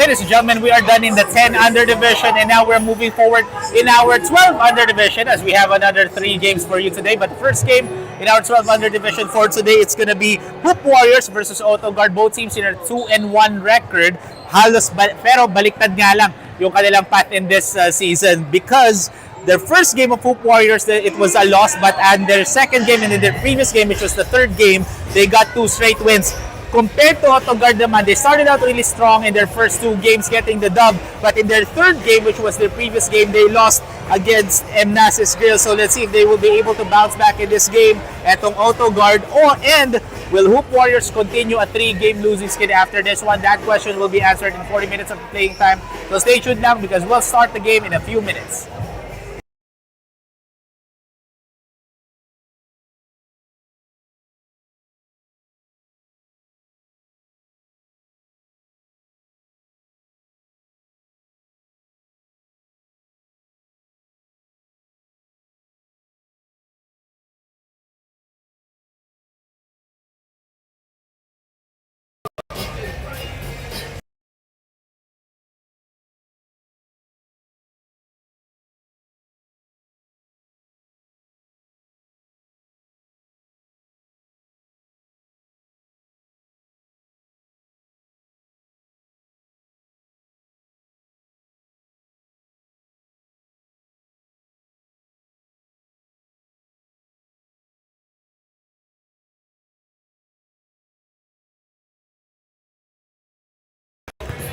ladies and gentlemen, we are done in the 10 under division, and now we're moving forward in our 12 under division as we have another 3 games for you today. But the first game in our 12 under division for today, it's going to be Hoop Warriors versus Auto-Gard. Both teams in a 2-1 record. Pero baliktad nga lang yung kanilang path in this season because their first game of Hoop Warriors, it was a loss, but and their second game and in their previous game, which was the third game, they got 2 straight wins. Compared to Auto-Gard naman, they started out really strong in their first 2 games getting the dub, but in their third game, which was their previous game, they lost against Mnasis Grill. So let's see if they will be able to bounce back in this game etong Auto-Gard. And will Hoop Warriors continue a 3-game losing skid after this one? That question will be answered in 40 minutes of playing time. So stay tuned lang because we'll start the game in a few minutes.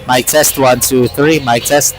Mic test 1, 2, 3. Mic test.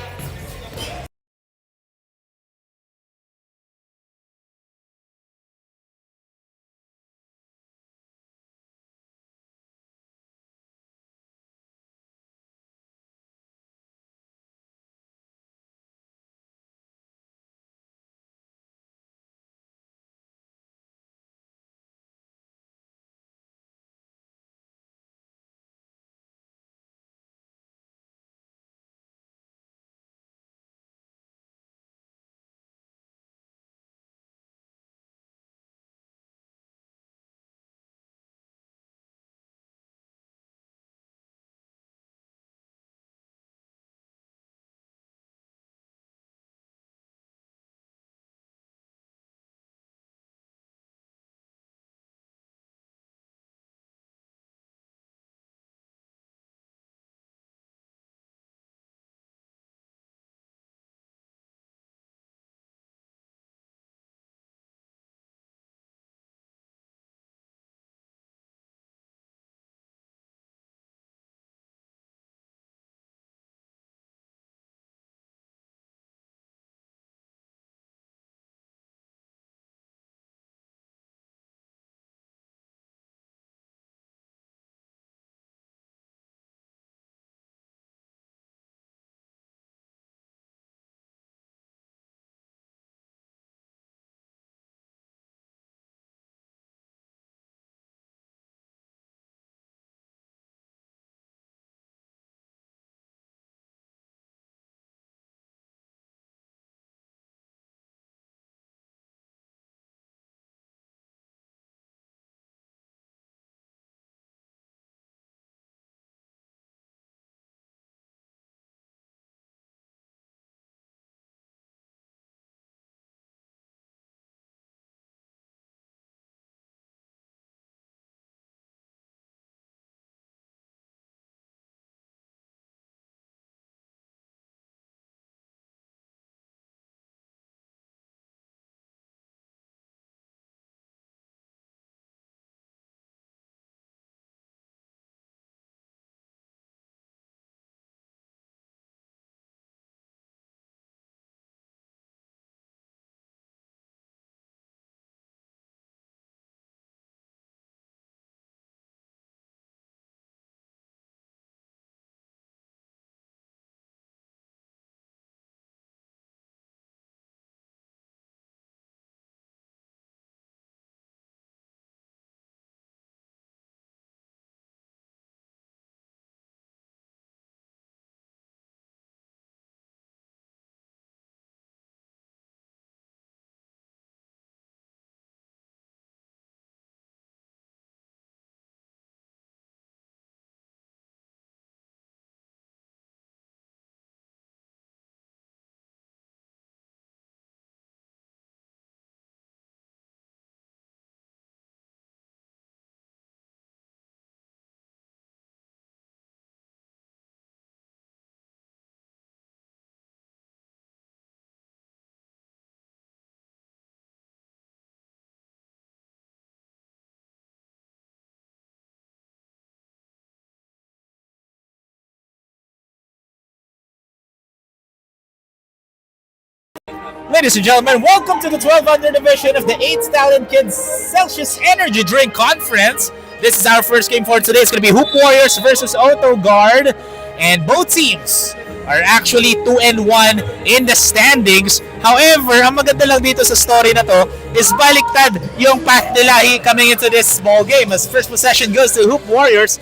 Ladies and gentlemen, welcome to the 12 under division of the 8 Stallion Kids Celsius Energy Drink Conference. This is our first game for today. It's going to be Hoop Warriors versus Auto-Gard. And both teams are actually 2-1 in the standings. However, ang maganda lang dito sa story na to is baliktad yung path nila coming into this small game. As first possession goes to Hoop Warriors.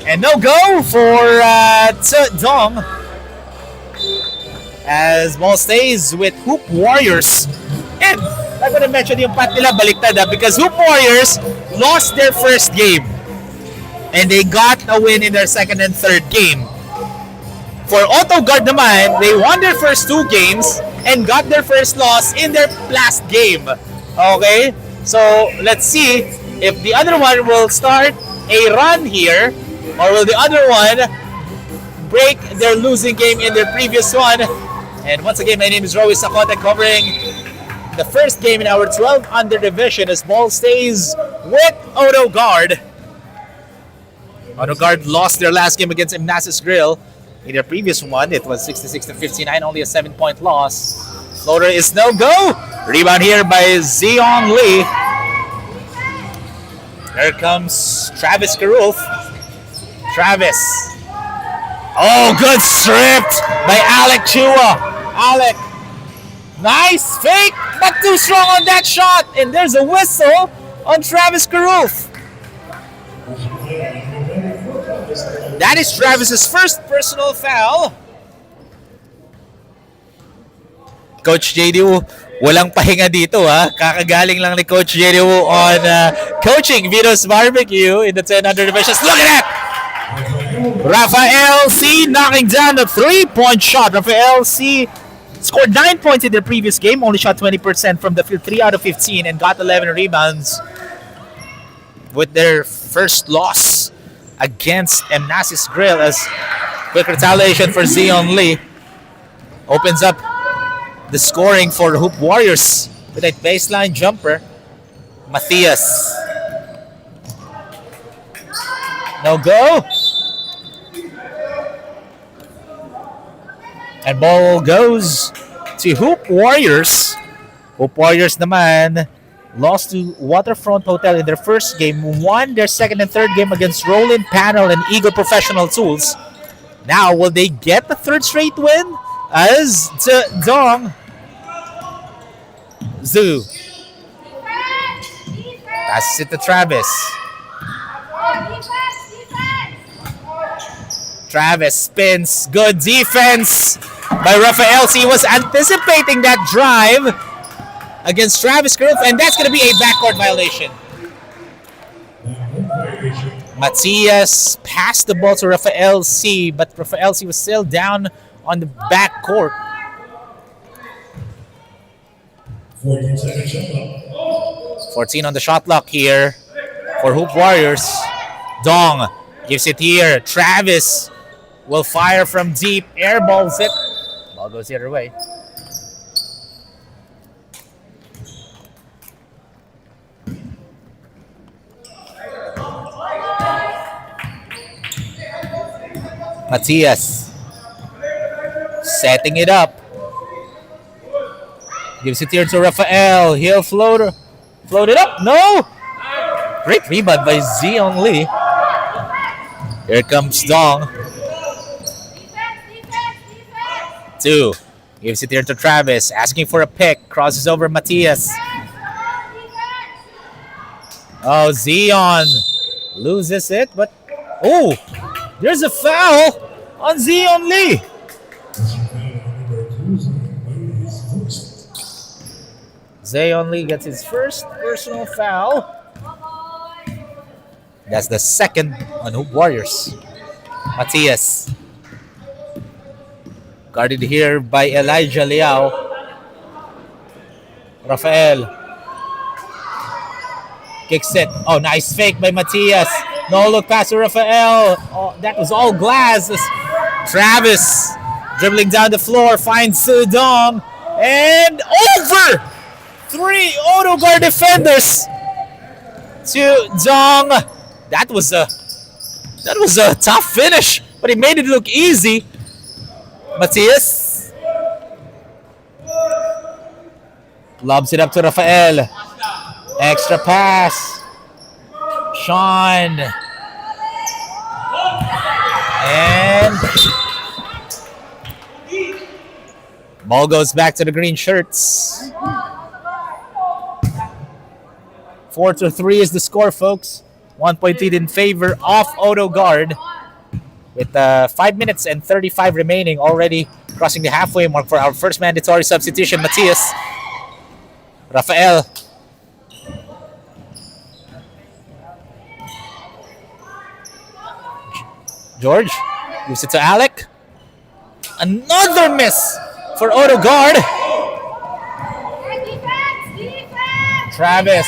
And no go for Dong. As ball stays with Hoop Warriors. And I'm gonna mention yung path nila baliktad because Hoop Warriors lost their first game. And they got a win in their second and third game. For Auto-Gard naman, they won their first 2 games and got their first loss in their last game. Okay? So, let's see if the other one will start a run here or will the other one break their losing game in their previous one. And once again, my name is Roy Sacote covering the first game in our 12 under division as ball stays with Auto-Gard. Auto-Gard lost their last game against Imnasis Grill. In their previous one, it was 66-59, only a 7-point loss. Floater is no go. Rebound here by Zion Lee. Here comes Travis Karulf. Travis. Oh, good stripped by Alec Chua. Alec. Nice fake, but too strong on that shot. And there's a whistle on Travis Karulf. That is Travis's first personal foul. Coach JD Wu, walang pahinga dito ha. Kakagaling lang ni Coach JD Wu on coaching Vito's Barbecue in the 10 under divisions. Look at that! Rafael C knocking down the 3-point shot. Rafael C scored 9 points in their previous game, only shot 20% from the field, 3 out of 15, and got 11 rebounds with their first loss against Imnasis Grill as quick retaliation for Zion Lee opens up the scoring for the Hoop Warriors with a baseline jumper. Matthias. No go. And ball goes to Hoop Warriors. Hoop Warriors naman lost to Waterfront Hotel in their first game, won their second and third game against Roland Panel and Eagle Professional Tools. Now, will they get the third straight win? As Dong Zoo passes it to Travis. Travis spins. Good defense by Rafael. He was anticipating that drive against Travis Karulf, and that's going to be a backcourt violation. Matthias passed the ball to Rafael C, but Rafael C was still down on the backcourt. 14 on the shot clock here for Hoop Warriors. Dong gives it here. Travis will fire from deep. Airballs it. Ball goes the other way. Matthias setting it up. Gives it here to Rafael. He'll float it up. No! Great rebound by Zion Lee. Here comes Dong. 2. Gives it here to Travis. Asking for a pick. Crosses over Matthias. Oh, Zion loses it, but oh, there's a foul on Zion Lee. Zion Lee gets his first personal foul. That's the second on Hoop Warriors. Matthias. Guarded here by Elijah Liao. Rafael. Kicks it. Oh, nice fake by Matthias. No look pass to Rafael. Oh, that was all glass. Travis dribbling down the floor finds Sudong. And over! 3 Auto-Gard defenders to Dong. That was a tough finish, but he made it look easy. Matthias Lobs it up to Rafael. Extra pass. Sean. And ball goes back to the green shirts. 4-3 is the score, folks. 1 point lead in favor of Auto-Gard. With 5 minutes and 35 remaining, already crossing the halfway mark for our first mandatory substitution. Matias. Rafael. George gives it to Alec. Another miss for Auto-Gard. Travis.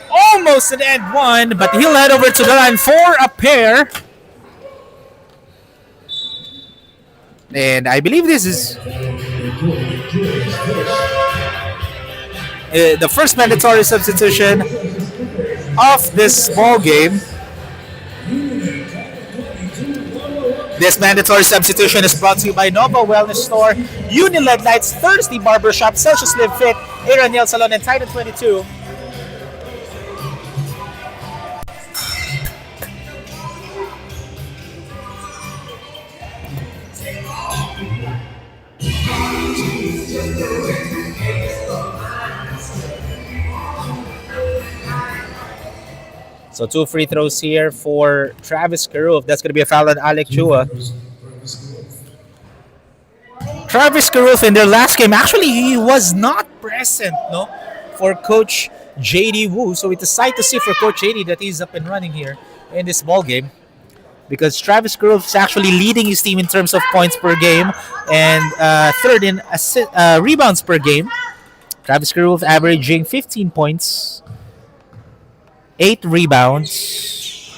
Almost an end one, but he'll head over to the line for a pair. And I believe this is the first mandatory substitution of this ball game. This mandatory substitution is brought to you by Nova Wellness Store, Uniled Lights, Thirsty Barbershop, Celsius Live Fit, Era Nail Salon, and Titan 22. So 2 free throws here for Travis Karuf. That's going to be a foul on Alec Chua. Travis Karuf in their last game, actually he was not present, no, for Coach JD Wu. So it's a sight to see for Coach JD that he's up and running here in this ball game, because Travis Karuf is actually leading his team in terms of points per game and third in rebounds per game. Travis Karuf averaging 15 points, 8 rebounds,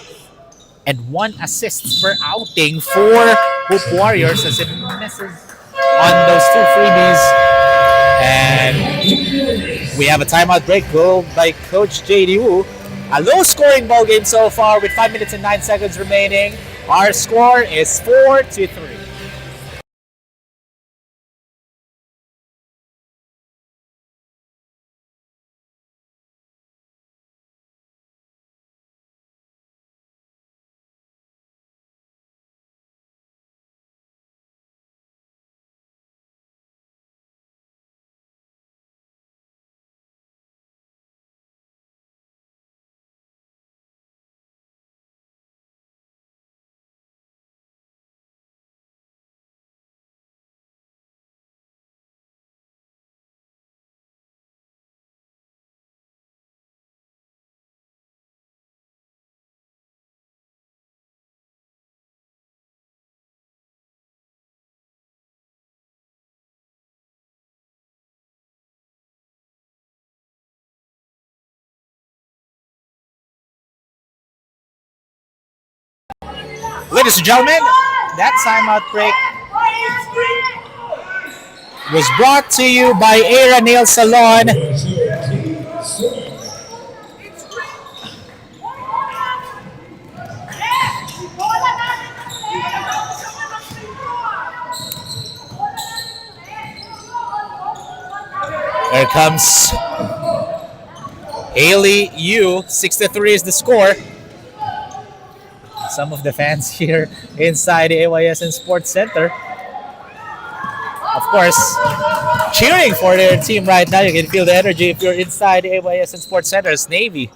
and 1 assist per outing for Hoop Warriors as it misses on those 2 freebies. And we have a timeout break called by Coach JD Wu. A low-scoring ball game so far with 5 minutes and 9 seconds remaining. Our score is 4-3. Ladies and gentlemen, that timeout break was brought to you by Era Nail Salon. There comes Haley Yu. 6-3 is the score. Some of the fans here inside the AYSN Sports Center, of course, cheering for their team right now. You can feel the energy if you're inside the AYSN Sports Center's Navy.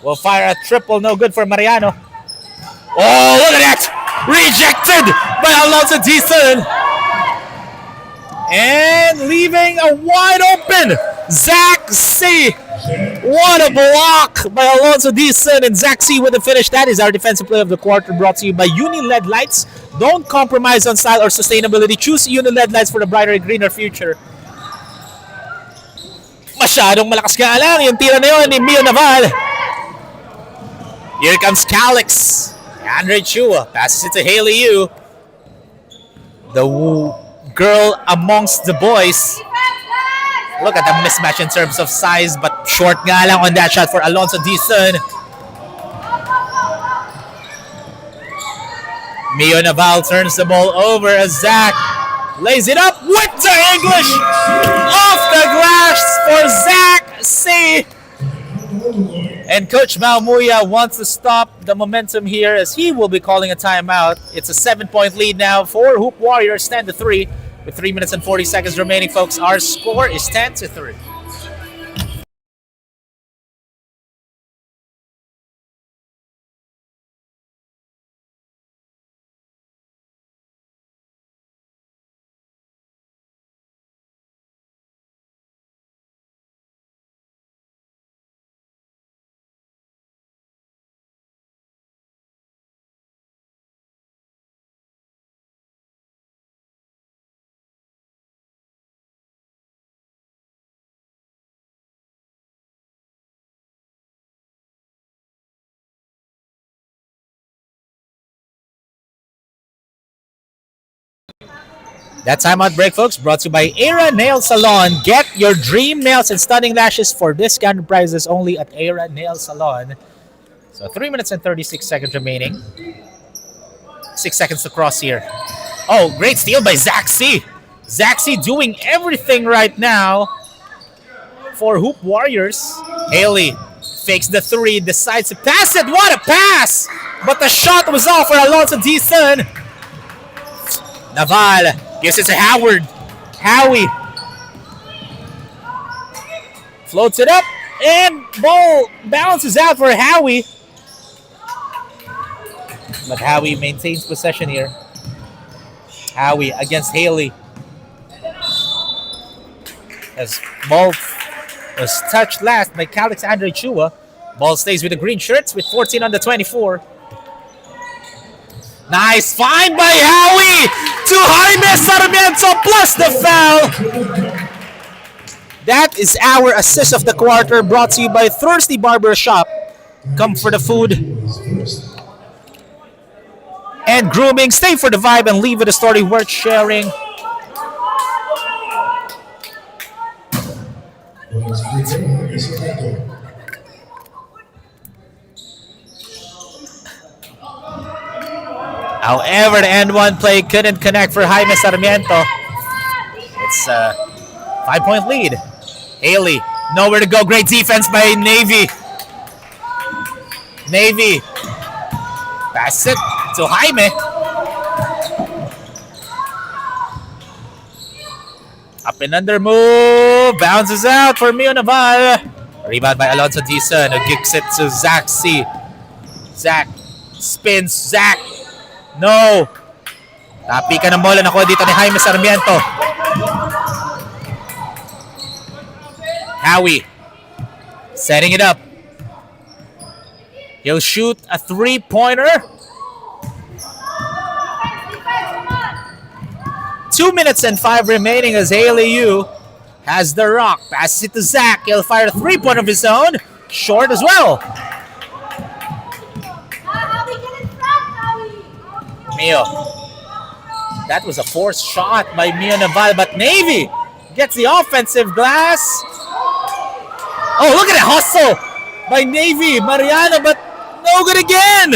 Will fire a triple, no good for Mariano. Oh, look at that! Rejected by Alonso Dizon. And leaving a wide open Zach C. What a block by Alonso Dizon, and Zach C with the finish. That is our defensive play of the quarter, brought to you by Uniled Lights. Don't compromise on style or sustainability. Choose Uniled Lights for the brighter and greener future. Masyadong malakas ka lang yung tira na yun ni Mio Naval. Here comes Calix. Andre Chua passes it to Haley Yu. The girl amongst the boys. Look at the mismatch in terms of size, but short nga lang on that shot for Alonso Dizon. Mio Naval turns the ball over as Zach lays it up with The English off the glass for Zach C. And Coach Malmuya wants to stop the momentum here as he will be calling a timeout. It's a 7-point lead now for Hoop Warriors, 10-3. With 3 minutes and 40 seconds remaining, folks, our score is 10-3. That timeout break, folks, brought to you by Era Nail Salon. Get your dream nails and stunning lashes for discounted prices only at Era Nail Salon. So 3 minutes and 36 seconds remaining. 6 seconds to cross here. Oh, great steal by Zach C. Zach C doing everything right now for Hoop Warriors. Haley fakes the three, decides to pass it. What a pass! But the shot was off for Alonso Dizon. Naval gives it to Howard. Howie floats it up, and ball bounces out for Howie. But Howie maintains possession here. Howie against Haley. As ball was touched last by Alexander Chua. Ball stays with the green shirts with 14 on the 24. Nice find by Howie to Jaime Sarmiento plus the foul. That is our assist of the quarter, brought to you by Thirsty Barber Shop. Come for the food and grooming. Stay for the vibe and leave with a story worth sharing. However, the end one play couldn't connect for Jaime Sarmiento. It's a 5-point lead. Haley, nowhere to go. Great defense by Navy. Navy pass it to Jaime. Up and under move. Bounces out for Mio Naval. Rebound by Alonso Dizon, who kicks it to Zach C. Zach spins. Zach. No. Tapi ka ng bola. Nakuha dito ni Jaime Sarmiento. Howie setting it up. He'll shoot a three-pointer. 2 minutes and 5 remaining as Haley Yu has the rock. Passes it to Zach. He'll fire a three-pointer of his own. Short as well. Mio. That was a forced shot by Mio Naval, but Navy gets the offensive glass. Oh, look at the hustle by Navy. Mariana, but no good again.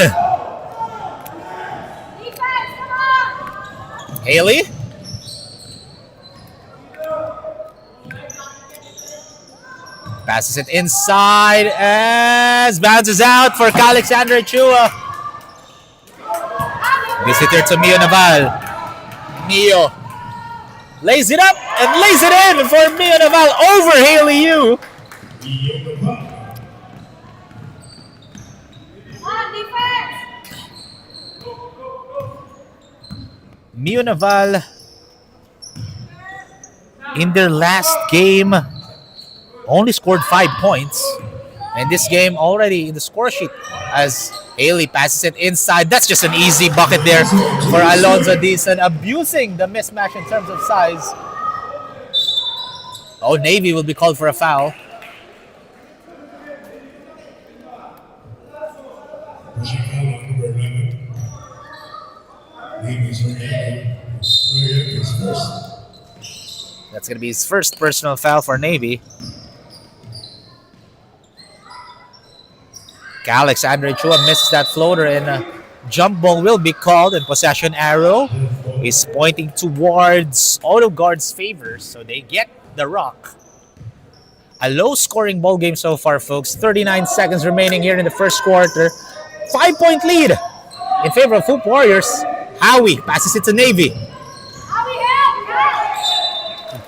Haley. Passes it inside as bounces out for Alexander Chua. Visitor to Mio Naval. Mio lays it up and lays it in for Mio Naval over Haley Yu. Mio Naval in their last game only scored 5 points. And this game already in the score sheet as Haley passes it inside. That's just an easy bucket there for Alonso Dizon, abusing the mismatch in terms of size. Oh, Navy will be called for a foul. That's going to be his first personal foul for Navy. Alexander Chua misses that floater and a jump ball will be called and possession arrow is pointing towards Auto-Gard's favor, so they get the rock. A low-scoring ball game so far, folks. 39 seconds remaining here in the first quarter. 5-point lead in favor of Hoop Warriors. Howie passes it to Navy.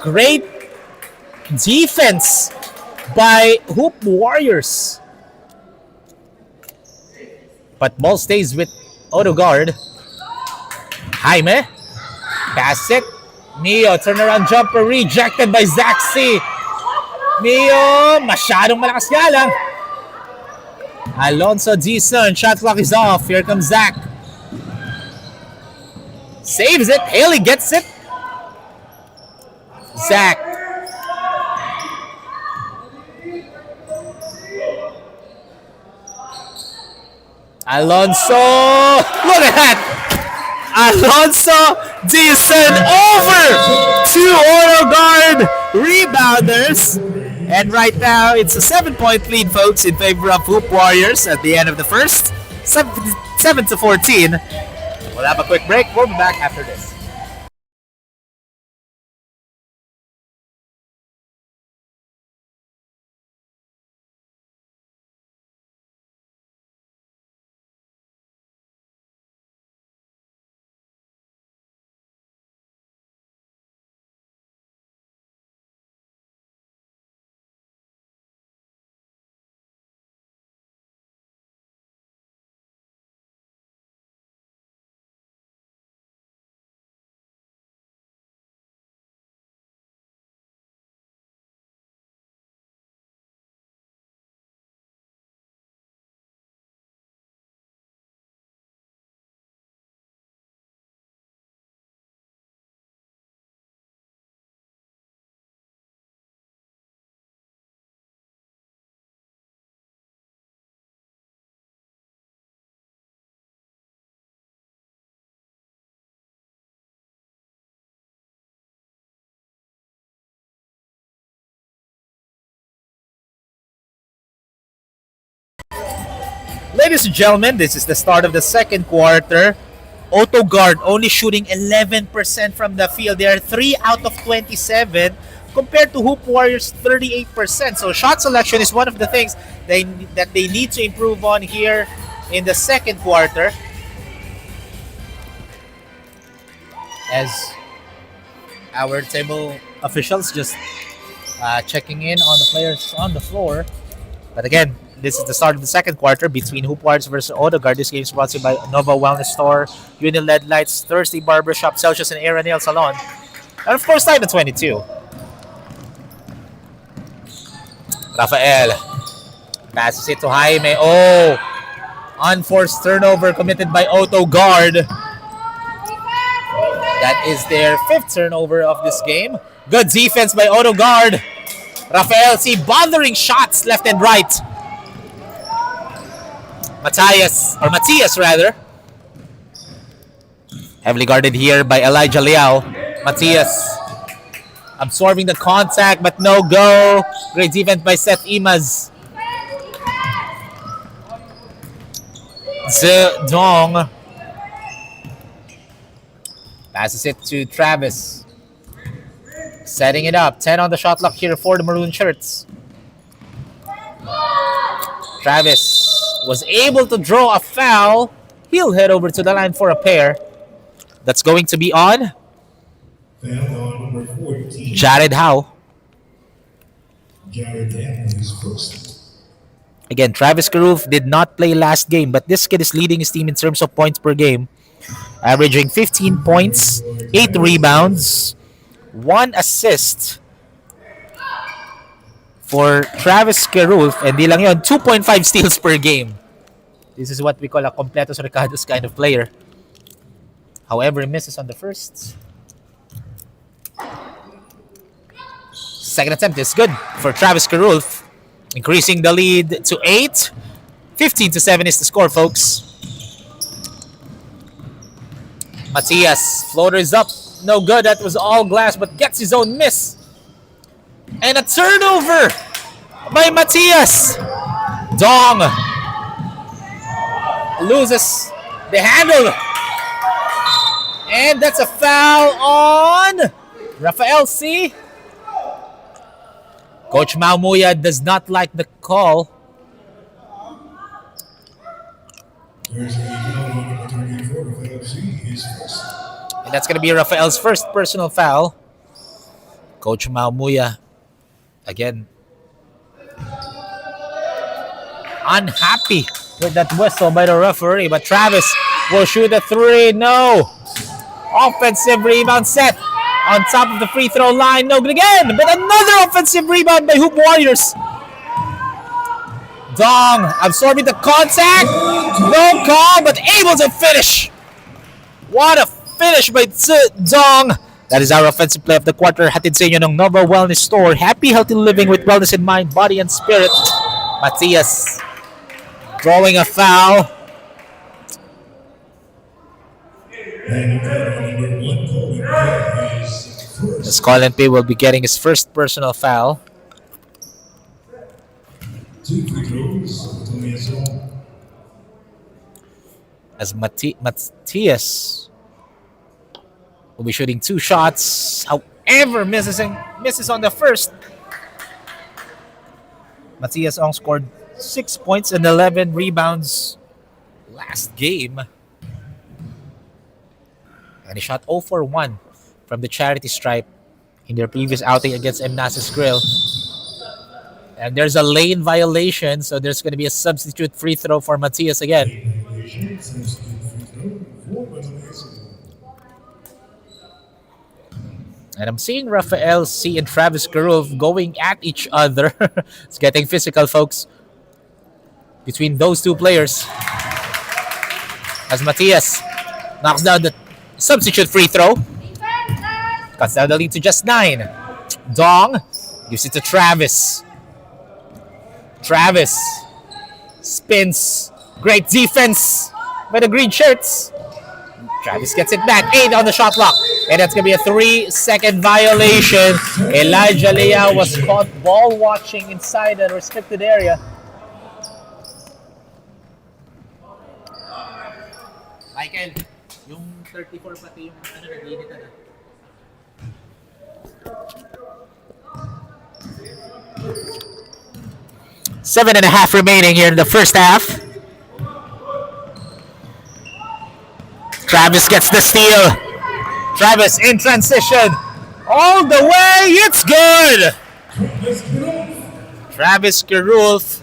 Great defense by Hoop Warriors. But ball stays with Auto-Gard. Jaime pass it. Neo, turnaround jumper rejected by Zach C. Neo, masyadong malakas nga lang. Alonso Dison, shot clock is off. Here comes Zach. Saves it. Haley gets it. Zach. Alonso. Look at that. Alonso Dison over to Auto-Gard rebounders. And right now, it's a 7-point lead, folks, in favor of Hoop Warriors at the end of the first. 7-14. We'll have a quick break. We'll be back after this. Ladies and gentlemen, this is the start of the second quarter. Auto-Gard only shooting 11% from the field. They are 3 out of 27 compared to Hoop Warriors 38%. So shot selection is one of the things that they need to improve on here in the second quarter. As our table officials just checking in on the players on the floor. But again, this is the start of the second quarter between Hoop Warriors versus Auto-Gard. This game is brought to you by Nova Wellness Store, Uni LED Lights, Thirsty Barbershop, Celsius, and Era Nail Salon. And of course, Titan 22. Rafael passes it to Jaime. Oh! Unforced turnover committed by Auto-Gard. That is their 5th turnover of this game. Good defense by Auto-Gard. Rafael C. bothering shots left and right. Matias rather. Heavily guarded here by Elijah Liao. Matias absorbing the contact but no go. Great defense by Seth Imaz. Zedong passes it to Travis. Setting it up. 10 on the shot clock here for the maroon shirts. Travis was able to draw a foul. He'll head over to the line for a pair. That's going to be on Jared Howe. Again, Travis Karoof did not play last game, but this kid is leading his team in terms of points per game, averaging 15 points, 8 rebounds, 1 assist for Travis Karoof, and di lang yun, 2.5 steals per game. This is what we call a completos recados kind of player. However, he misses on the first. Second attempt is good for Travis Karoof, increasing the lead to 8. 15-7 is the score, folks. Matias, floater is up. No good. That was all glass, but gets his own miss. And a turnover by Matias. Dong loses the handle. And that's a foul on Rafael C. Coach Maumuya does not like the call. And that's going to be Rafael's first personal foul. Coach Maumuya, again, unhappy with that whistle by the referee. But Travis will shoot a three. No. Offensive rebound set on top of the free throw line. No good again. But another offensive rebound by Hoop Warriors. Dong absorbing the contact. No call, but able to finish. What a finish by Dong. That is our offensive play of the quarter. Hatid sa inyo ng Nova Wellness Store. Happy, healthy living with wellness in mind, body, and spirit. Matias drawing a foul. As Colin P will be getting his first personal foul. As Matias will be shooting 2 shots. However, misses on the first. Matias Ong scored 6 points and 11 rebounds last game. And he shot 0 for 1 from the charity stripe in their previous outing against Mnasis Grill. And there's a lane violation, so there's going to be a substitute free throw for Matias again. And I'm seeing Rafael C. and Travis Karuf going at each other. It's getting physical, folks, between those two players. As Matias knocks down the substitute free throw. Cuts down the lead to just 9. Dong gives it to Travis. Travis spins. Great defense by the green shirts. Travis gets it back. 8 on the shot clock. And that's going to be a 3-second violation. Elijah Leao was caught ball watching inside the restricted area. Michael, yung 34 pati yung nag-init na. 7.5 remaining here in the first half. Travis gets the steal. Travis in transition. All the way. It's good. Travis Karulf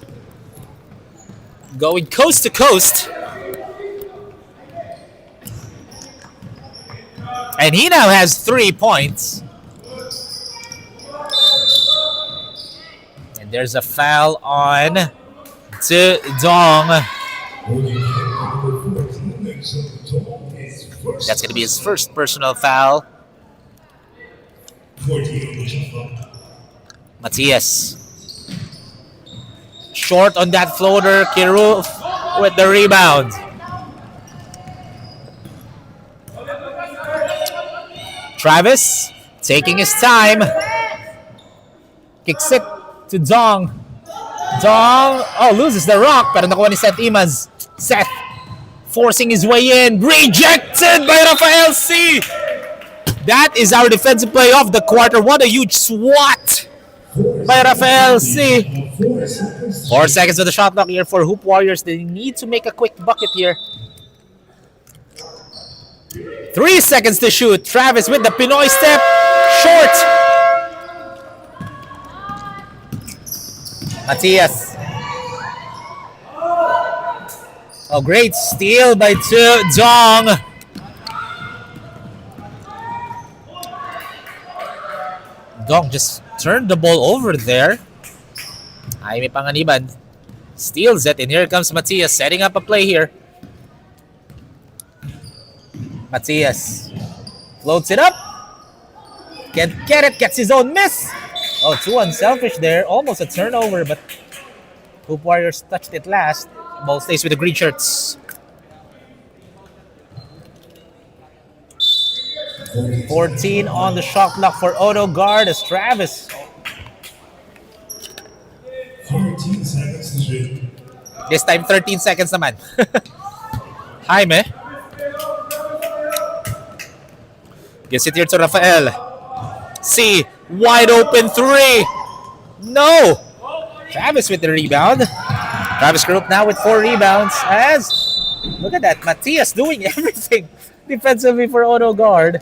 going coast to coast. And he now has 3 points. And there's a foul on to Dong. That's going to be his first personal foul. Matias. Short on that floater. Kiruf with the rebound. Travis taking his time. Kicks it to Dong. Dong, loses the rock. Pero nakuha ni Seth Imaz. Seth forcing his way in. Rejected by Rafael C. That is our defensive play of the quarter. What a huge swat by Rafael C. 4 seconds of the shot clock here for Hoop Warriors. They need to make a quick bucket here. 3 seconds to shoot. Travis with the Pinoy step. Short. Matias. Great steal by Dong. Dong just turned the ball over there. Jaime Panganiban steals it, and here comes Matias setting up a play here. Matias floats it up. Can't get it, gets his own miss. Too unselfish there. Almost a turnover, but Hoop Warriors touched it last. Ball stays with the green shirts. 14 on the shot clock for Auto-Gard as Travis. 14 seconds to shoot. This time 13 seconds naman. Jaime. Gives it here to Rafael. C. Wide open three. No. Travis with the rebound. Travis Group now with 4 rebounds. As look at that, Matias doing everything defensively for Auto-Gard.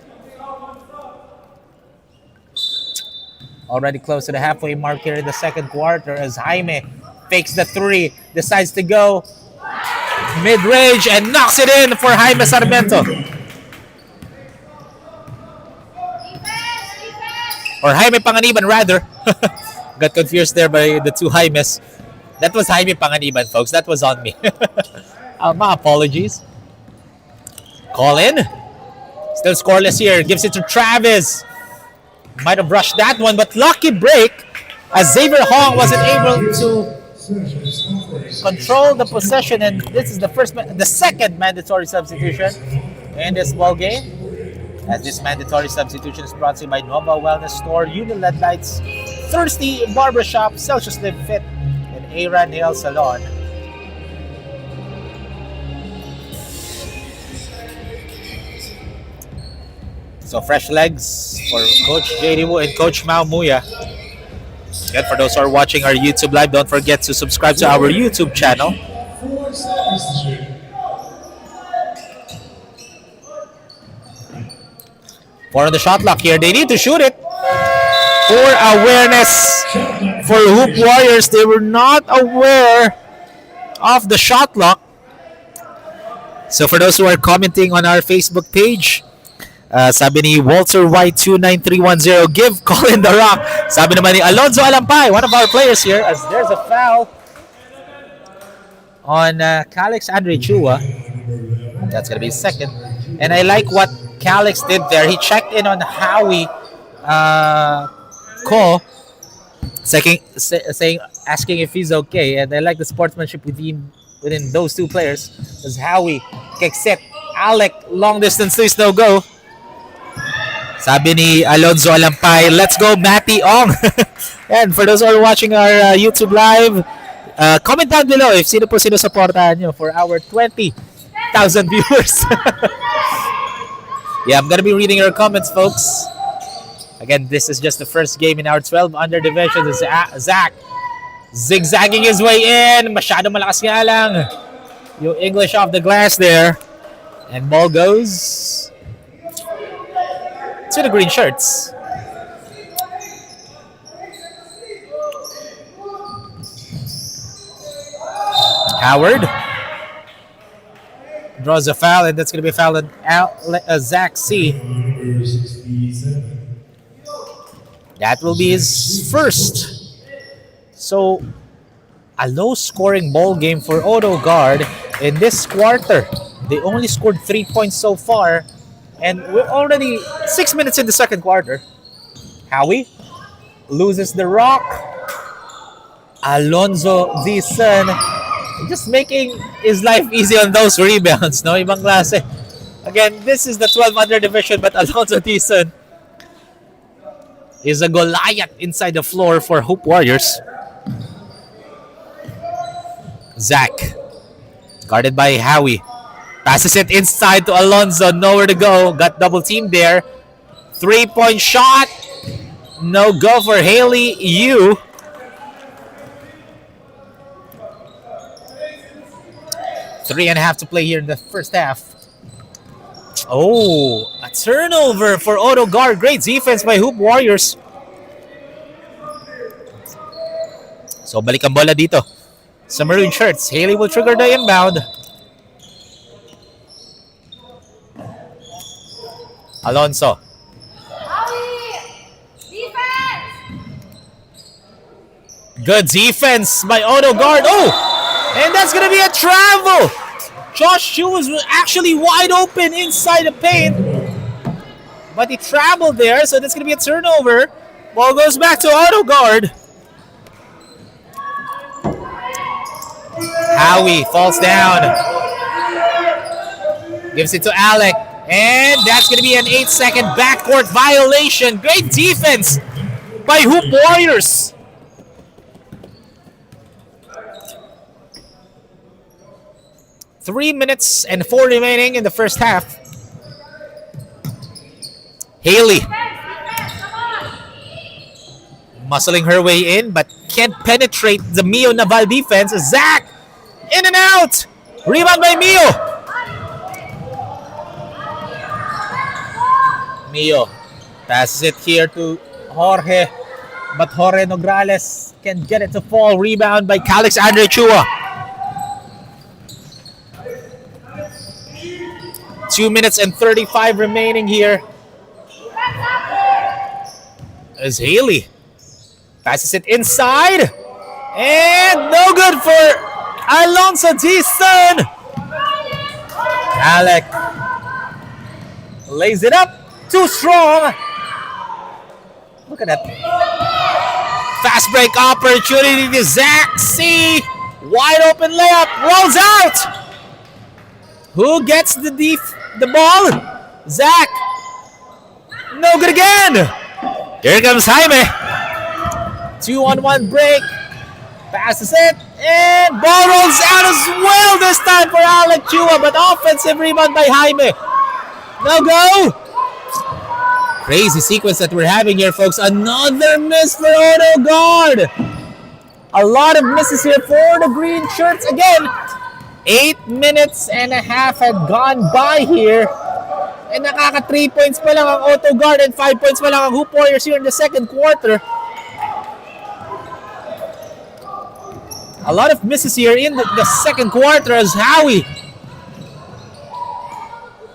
Already close to the halfway mark here in the second quarter as Jaime fakes the 3, decides to go mid-range and knocks it in for Jaime Sarmiento. Or Jaime Panganiban rather. Got confused there by the 2 Jaimes. That was Jaime Panganiban, folks. That was on me. My apologies. Colin. Still scoreless here. Gives it to Travis. Might have rushed that one, but lucky break as Xavier Hong wasn't able to control the possession, and this is the second mandatory substitution in this ball game. As this mandatory substitution is brought to you by Nova Wellness Store, Uniled Lights, Thirsty Barbershop, Celsius Live Fit, and Aira Nail Salon. So fresh legs for Coach JD Wu and Coach Mao Muya. Again, for those who are watching our YouTube live, don't forget to subscribe to our YouTube channel. 4 seconds to shoot. 4 on the shot clock here. They need to shoot it. For awareness for Hoop Warriors. They were not aware of the shot clock. So for those who are commenting on our Facebook page, sabi ni Walter Y29310, give Colin the rock. Sabi naman ni Alonzo Alampay, one of our players here, as there's a foul on Calix Andre Chua. That's going to be second. And I like what Calix did there. He checked in on Howie Ko, asking if he's okay. And I like the sportsmanship within those 2 players. As Howie kicks it. Alec, long distance is no go. Sabi ni Alonzo Alampay, let's go Matty Ong. And for those who are watching our YouTube live, comment down below if sino po sinusuportahan nyo for our 20,000 viewers. Yeah, I'm gonna be reading your comments, folks. Again, this is just the first game in our 12 under division. Zach zigzagging his way in. Masyado malakas nga lang yung English off the glass there. And ball goes to the green shirts. Howard draws a foul, and that's going to be a foul on Zach C. That will be his first. So, a low-scoring ball game for Auto-Gard in this quarter. They only scored 3 points so far, and we're already 6 minutes in the second quarter. Howie loses the rock. Alonzo Dizon just making his life easy on those rebounds, no? Ibang klase. Again, this is the 12 under division, but Alonzo Dizon is a Goliath inside the floor for Hoop Warriors. Zach, guarded by Howie. Passes it inside to Alonzo. Nowhere to go. Got double teamed there. 3-point shot. No go for Haley Yu. Three and a half to play here in the first half. Oh, a turnover for Auto-Gard. Great defense by Hoop Warriors. So, balik ang bola dito sa maroon shirts. Haley will trigger the inbound. Alonso. Good defense by Auto-Gard. Oh! And that's going to be a travel. Josh Chu was actually wide open inside the paint. But he traveled there, so that's going to be a turnover. Ball goes back to Auto-Gard. Howie falls down. Gives it to Alec. And that's going to be an 8-second backcourt violation. Great defense by Hoop Warriors. .3 minutes and 4 remaining in the first half. Haley muscling her way in, but can't penetrate the Mio Naval defense. Zach in and out. Rebound by Mio. Mio passes it here to Jorge, but Jorge Nograles can get it to fall. Rebound by Calix Andre Chua. 2 minutes and 35 remaining here. As Haley passes it inside. And no good for Alonso Tison. Alec lays it up. Too strong. Look at that. Fast break opportunity to Zach C. Wide open layup. Rolls out. Who gets the ball? Zach. No good again. Here comes Jaime. 2-on-1 break. Passes it. And ball rolls out as well this time for Alec Chua. But offensive rebound by Jaime. No go. Crazy sequence that we're having here, folks. Another miss for Auto-Gard. A lot of misses here for the green shirts again. 8 minutes and a half had gone by here. And nakaka 3 points pa lang ang Auto-Gard and 5 points pa lang ang Hoop Warriors here in the second quarter. A lot of misses here in the second quarter as Howie.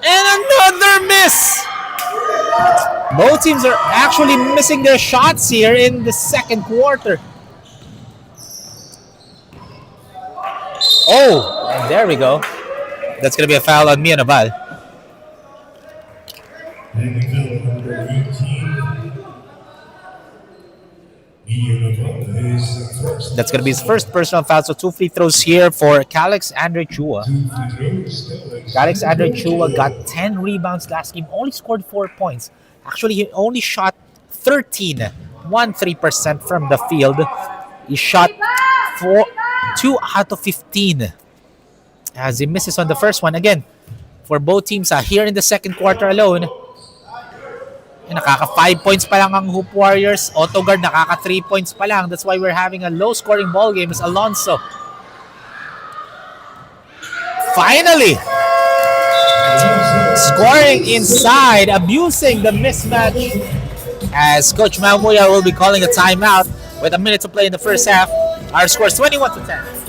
And another miss. Both teams are actually missing their shots here in the second quarter. Oh, and there we go. That's going to be a foul on Mio Naval. Number 18. That's going to be his first personal foul. So 2 free throws here for Calix Andre Chua. Calix Andre Chua got 10 rebounds last game. Only scored 4 points. Actually, he only shot 13% from the field. He shot 2 out of 15. As he misses on the first one. Again, for both teams here in the second quarter alone. And nakaka 5 points pa lang ang Hoop Warriors. Auto-Gard nakaka 3 points pa lang. That's why we're having a low-scoring ball game as Alonso. Finally! Scoring inside, abusing the mismatch. As Coach Mamuya will be calling a timeout with a minute to play in the first half. Our score is 21-10.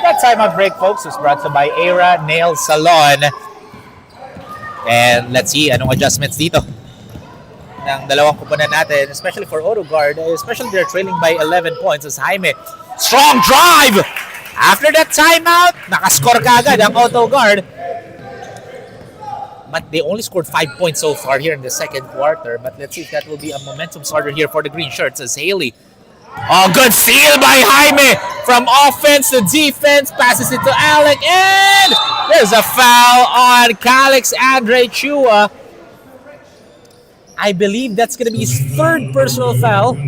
That timeout break, folks, was brought to you by Era Nail Salon. And let's see anong adjustments dito ng dalawang kupunan natin, especially for Auto-Gard, especially they're trailing by 11 points as Jaime. Strong drive! After that timeout, nakascore kaagad ang Auto-Gard. But they only scored 5 points so far here in the second quarter. But let's see if that will be a momentum starter here for the green shirts as Haley. Oh, good steal by Jaime from offense to defense. Passes it to Alec. And there's a foul on Calix Andre Chua. I believe that's going to be his third personal foul.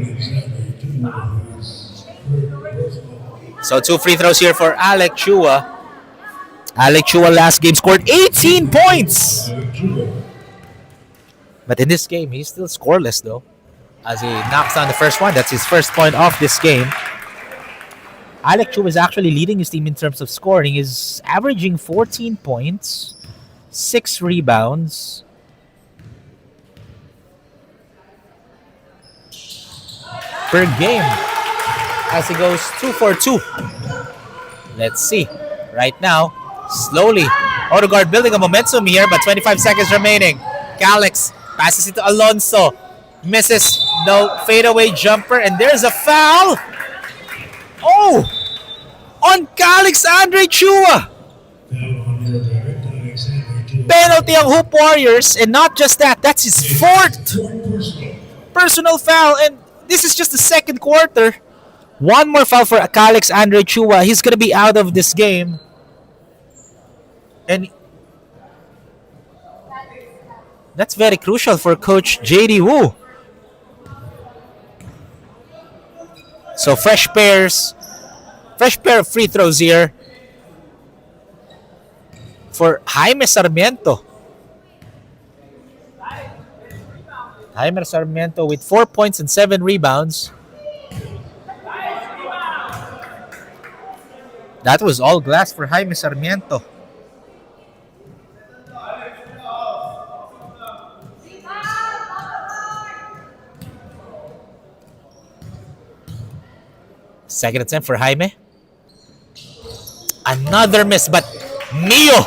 So 2 free throws here for Alec Chua. Alec Chua last game scored 18 points. But in this game, he's still scoreless though. As he knocks down the first one. That's his first point of this game. Alec Chua is actually leading his team in terms of scoring. He's averaging 14 points, 6 rebounds. Per game. as he goes 2 for 2. Let's see. Right now, slowly, Auto-Gard building a momentum here, but 25 seconds remaining. Calix passes it to Alonso. Misses the fadeaway jumper, and there's a foul. Oh! On Calix Andre Chua! Penalty ang Hoop Warriors, and not just that, that's his fourth personal foul, and this is just the second quarter. One more foul for Calix Andre Chua. He's going to be out of this game. And that's very crucial for Coach JD Wu. So fresh pair of free throws here for Jaime Sarmiento. Jaime Sarmiento with 4 points and 7 rebounds. That was all glass for Jaime Sarmiento. Second attempt for Jaime. Another miss, but Mio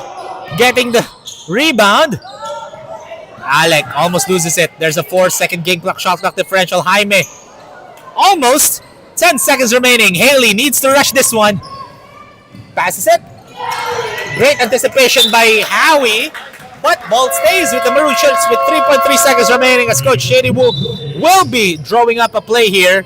getting the rebound. Alec almost loses it. There's a 4-second game clock, shot clock differential. Jaime almost. 10 seconds remaining. Haley needs to rush this one. Passes it. Great anticipation by Howie. But ball stays with the Maroon Shirts with 3.3 seconds remaining as Coach Shady Wu will be drawing up a play here.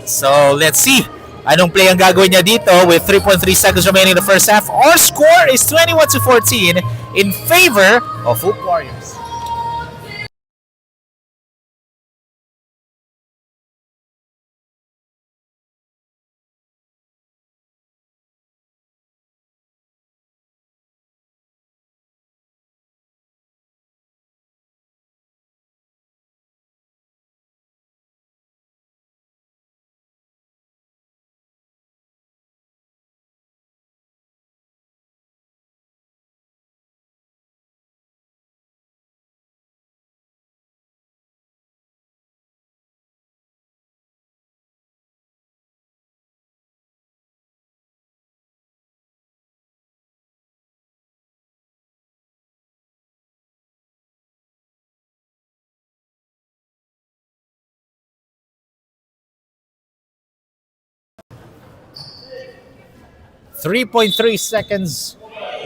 So let's see. Anong play ang gagawin niya dito with 3.3 seconds remaining in the first half. Our score is 21-14 in favor of Hoop Warriors. .3 seconds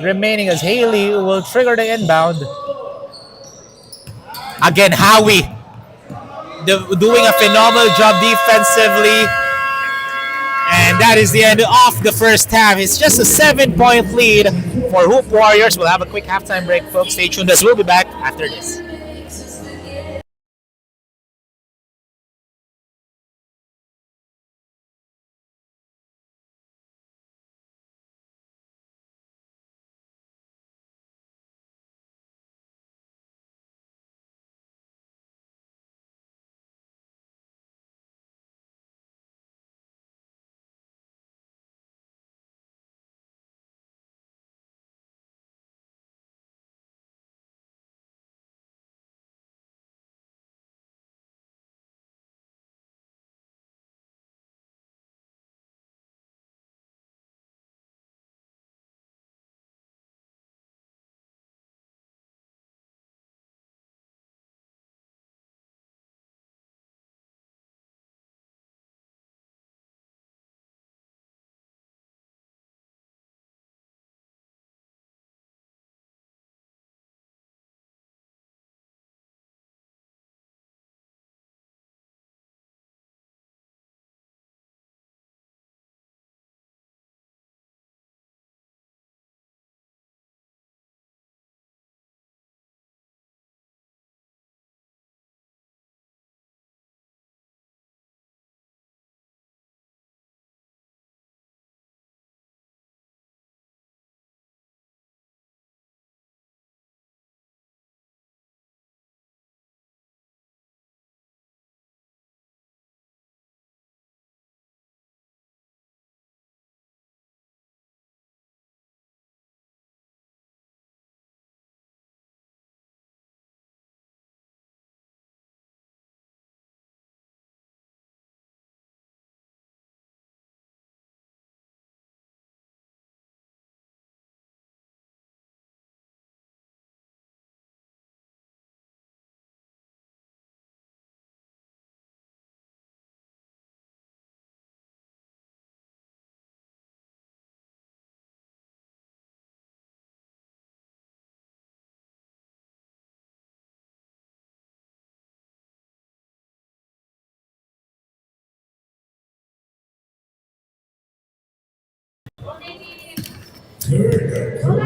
remaining as Haley will trigger the inbound. Again, Howie doing a phenomenal job defensively. And that is the end of the first half. It's just a 7-point lead for Hoop Warriors. We'll have a quick halftime break, folks. Stay tuned as we'll be back after this.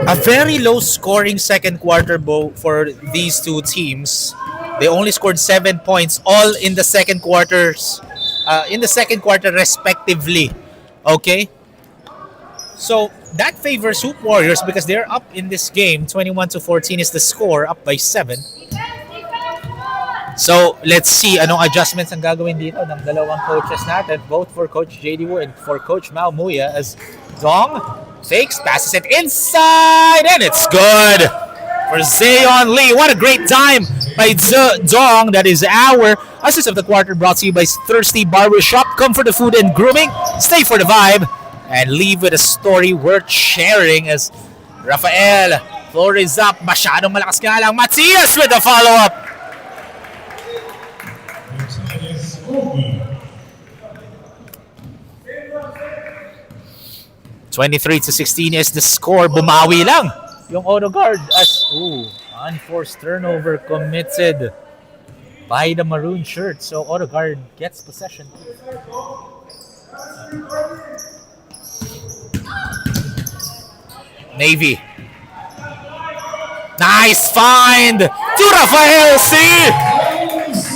A very low scoring second quarter for these two teams. They only scored 7 points, all in the second quarters, in the second quarter respectively. Okay, so that favors Hoop Warriors because they're up in this game. 21-14 is the score, up by 7. So let's see anong adjustments ang gagawin dito ng dalawang coaches natin, both for Coach JD Wu and for Coach Mao Muya, as Dong fakes, passes it inside, and it's good for Zayon Lee. What a great time by Dong. That is our assist of the quarter, brought to you by Thirsty Barbershop. Come for the food and grooming, stay for the vibe, and leave with a story worth sharing. As Rafael, floor is up, masyadong malakas nga lang. Matias with the follow-up. 23-16 is the score. Bumawi lang yung Auto-Gard as unforced turnover committed by the maroon shirt. So Auto-Gard gets possession. Navy. Nice find to Rafael C.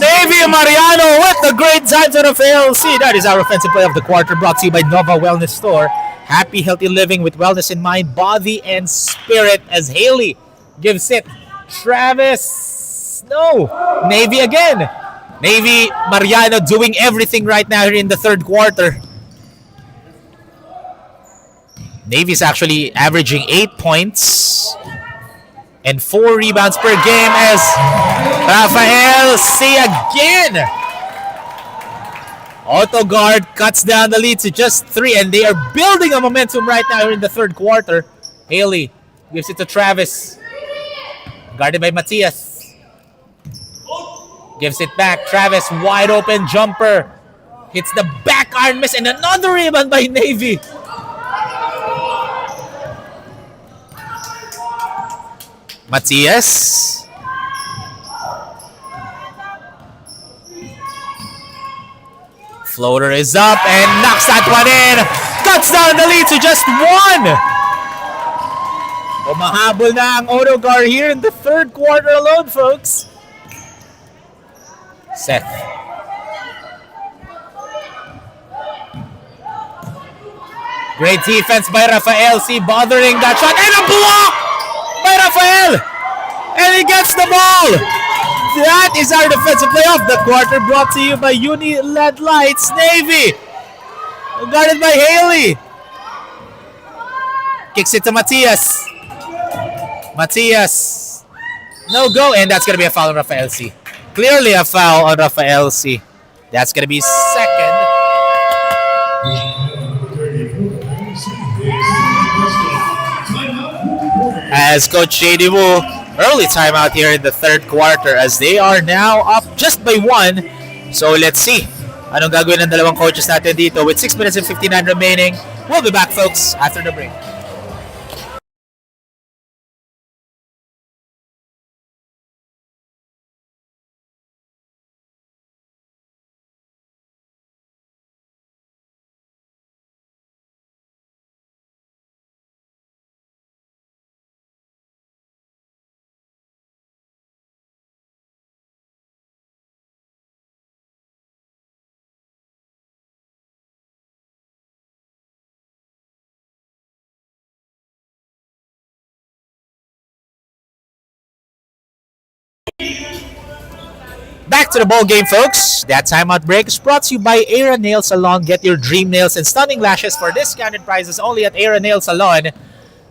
Navy Mariano with the great time to Rafael C. That is our offensive play of the quarter, brought to you by Nova Wellness Store. Happy, healthy living with wellness in mind, body, and spirit. As Haley gives it. Travis. No. Navy again. Navy Mariano doing everything right now here in the third quarter. Navy's actually averaging 8 points and 4 rebounds per game as Rafael C again. Auto-Gard cuts down the lead to just 3, and they are building a momentum right now in the third quarter. Haley gives it to Travis. Guarded by Matias. Gives it back. Travis, wide open jumper. Hits the back iron miss, and another rebound by Navy. Matias. Floater is up and knocks that one in. Cuts down the lead to just 1. Umahabol na ang Auto-Gard here in the third quarter alone, folks. Seth. Great defense by Rafael C. bothering that shot. And a block by Rafael. And he gets the ball. That is our defensive play of the quarter, brought to you by Uni LED Lights. Navy. Guarded by Haley. Kicks it to Matias. Matias. No go, and that's going to be a foul on Rafael C. Clearly a foul on Rafael C. That's going to be second. As Coach JD Wu, early timeout here in the third quarter as they are now up just by 1. So let's see anong gagawin ng dalawang coaches natin dito with 6 minutes and 59 remaining. We'll be back, folks, after the break. Back to the ball game, folks. That timeout break is brought to you by Era Nail Salon. Get your dream nails and stunning lashes for discounted prices only at Era Nail Salon.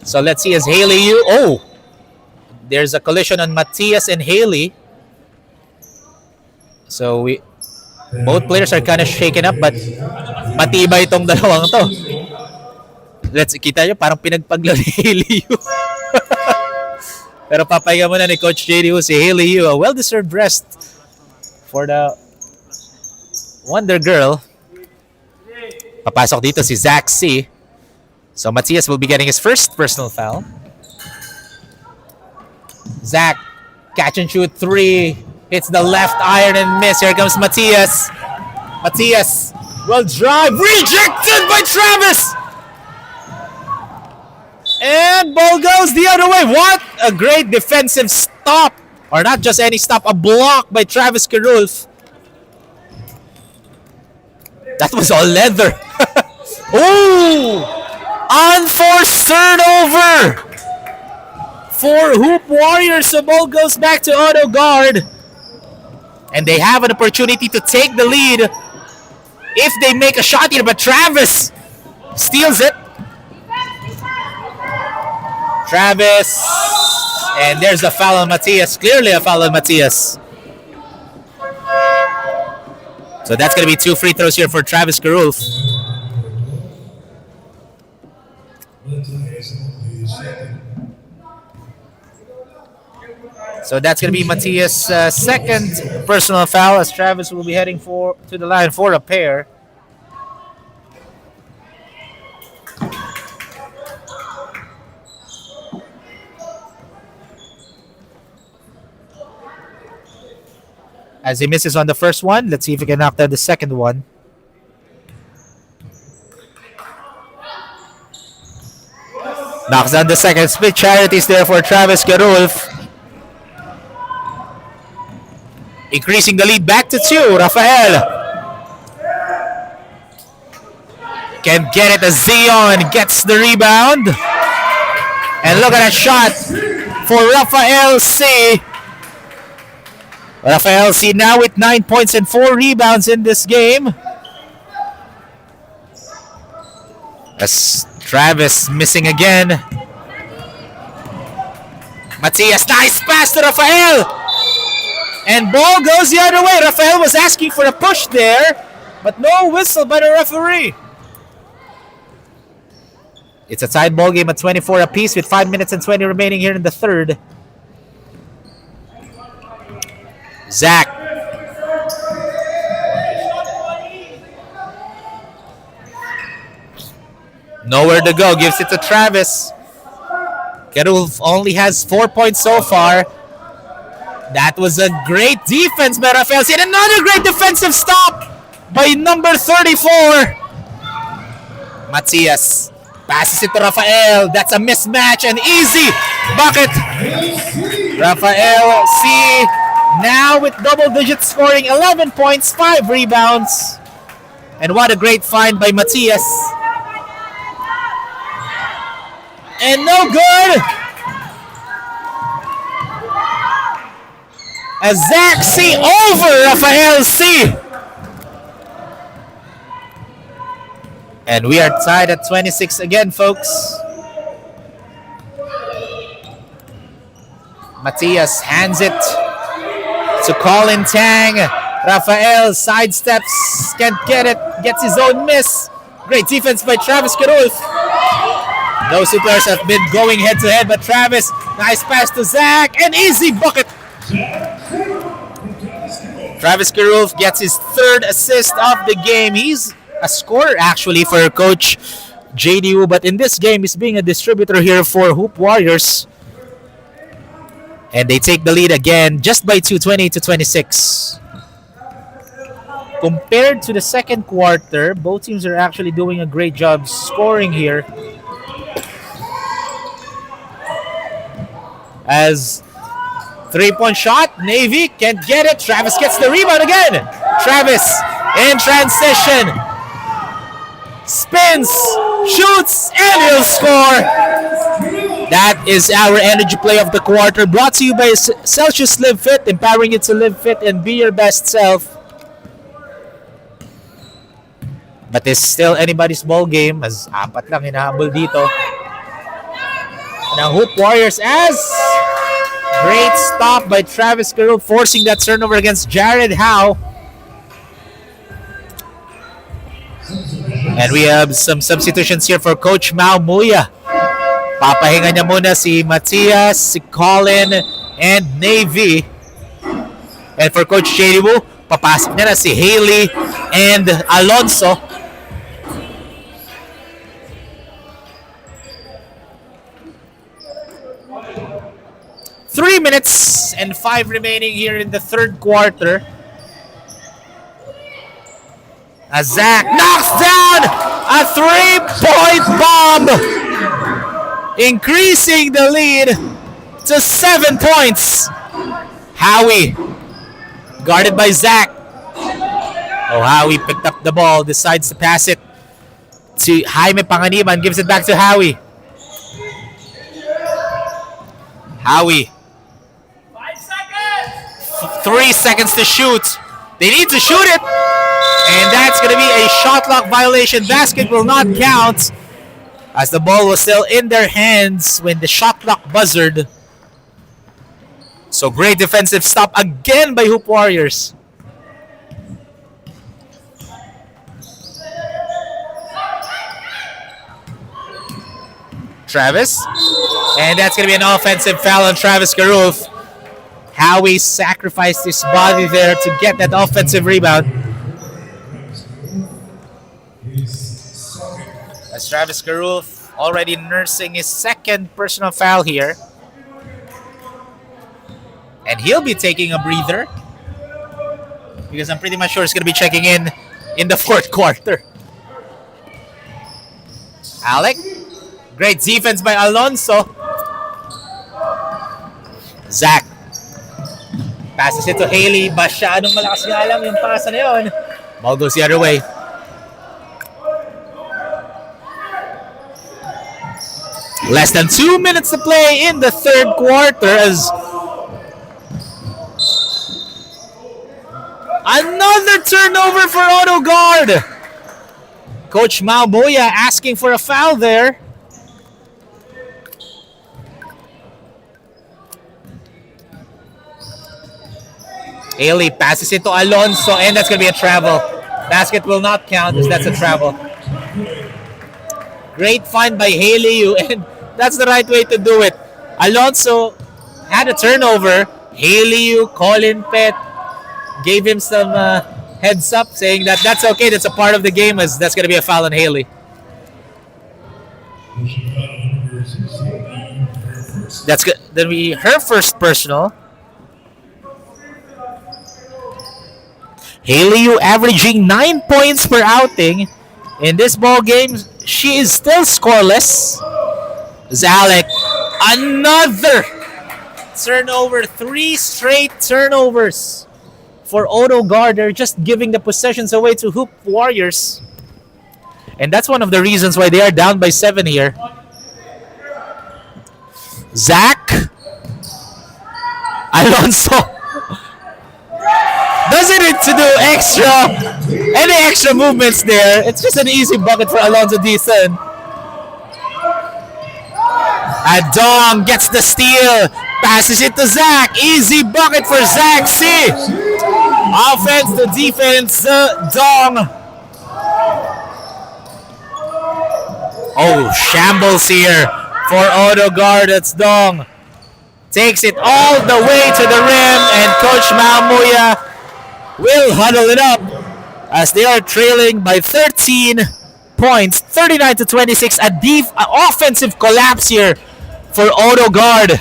So let's see as Haley, there's a collision on Matias and Haley. So both players are kind of shaken up, but matibay itong dalawang to. Let's kita nyo, parang pinagpaglaro ni Haley. Pero papahinga muna ni Coach JD si Haley, a well-deserved rest for the Wonder Girl. Papasok dito si Zach C. So Matias will be getting his first personal foul. Zach, catch and shoot 3. Hits the left iron and miss. Here comes Matias. Matias will drive. Rejected by Travis. And ball goes the other way. What a great defensive stop. Or not just any stop, a block by Travis Carulf. That was all leather. Ooh! Unforced turnover for Hoop Warriors. The ball goes back to Auto-Gard. And they have an opportunity to take the lead if they make a shot here. But Travis steals it. Travis. And there's a foul on Matias. Clearly a foul on Matias. So that's going to be 2 free throws here for Travis Carulf. So that's going to be Matias' second personal foul, as Travis will be heading to the line for a pair. As he misses on the first one, let's see if he can knock down the second one. Knocks down the second. Split charities there for Travis Carulf. Increasing the lead back to 2. Rafael can get it as Zion gets the rebound. And look at that shot for Rafael C. Rafael C now with 9 points and 4 rebounds in this game. As Travis missing again. Matias, nice pass to Rafael. And ball goes the other way. Rafael was asking for a push there, but no whistle by the referee. It's a tied ball game at 24 apiece with 5 minutes and 20 remaining here in the third. Zach. Nowhere to go. Gives it to Travis. Carulf only has 4 points so far. That was a great defense by Rafael. See, another great defensive stop by number 34. Matias passes it to Rafael. That's a mismatch. An easy bucket. Rafael C. now with double-digit scoring. 11 points, 5 rebounds. And what a great find by Matias. And no good. As Zach C over Rafael C. And we are tied at 26 again, folks. Matias hands it to Colin Tang. Rafael sidesteps, can't get it, gets his own miss. Great defense by Travis Carulf. Those two players have been going head-to-head, but Travis, nice pass to Zach, an easy bucket. Travis Carulf gets his 3rd assist of the game. He's a scorer actually for Coach JDU, but in this game he's being a distributor here for Hoop Warriors. And they take the lead again just by 2, 20-26. Compared to the second quarter, both teams are actually doing a great job scoring here. As 3-point shot, Navy can't get it. Travis gets the rebound again. Travis in transition. Spins, shoots, and he'll score. That is our energy play of the quarter, brought to you by Celsius Live Fit, empowering you to live fit and be your best self. But it's still anybody's ball game, as 4 lang hinahabol dito. Now Hoop Warriors, as great stop by Travis Carulf, forcing that turnover against Jared Howe. And we have some substitutions here for Coach Mau Muya. Papahinga niya muna si Matias, si Colin, and Navy. And for Coach JDU, papasok niya na si Haley and Alonso. Three minutes and 5 remaining here in the third quarter. As Zach knocks down a 3-point bomb. increasing the lead to 7 points. Howie, guarded by Zach. Oh, Howie picked up the ball, decides to pass it to Jaime Panganiban, gives it back to Howie. Howie. 3 seconds to shoot. They need to shoot it. And that's going to be a shot clock violation. Basket will not count as the ball was still in their hands when the shot clock buzzed. So great defensive stop again by Hoop Warriors. Travis. And that's going to be an offensive foul on Travis Carruth. Howie sacrificed his body there to get that offensive rebound. As Travis Carruth already nursing his second personal foul here. And he'll be taking a breather, because I'm pretty much sure he's going to be checking in the fourth quarter. Alec. Great defense by Alonso. Zach. Passes it to Haley. Masyadong malakas nga alam yung pasa na yun. Ball goes the other way. Less than 2 minutes to play in the third quarter as another turnover for Auto-Gard. Coach Mauboya asking for a foul there. Haley passes it to Alonso, and that's going to be a travel. Basket will not count as that's a travel. Great find by Haley, and that's the right way to do it. Alonso had a turnover. Haley, Colin Pett gave him some heads up, saying that that's okay, that's a part of the game, as that's going to be a foul on Haley. That's good. That'll be her first personal. Haley averaging 9 points per outing. In this ball game, she is still scoreless. Zalek, another turnover. 3 straight turnovers for Auto-Gard. They're just giving the possessions away to Hoop Warriors. And that's one of the reasons why they are down by 7 here. Zach. Alonso. Doesn't need to do any extra movements there. It's just an easy bucket for Alonso Dizon. Adong gets the steal. Passes it to Zach. Easy bucket for Zach C. Offense to defense. Dong. Oh, shambles here for Auto-Gard. That's Dong. Takes it all the way to the rim, and Coach Mauboya will huddle it up as they are trailing by 13 points, 39-26. A offensive collapse here for Auto-Gard.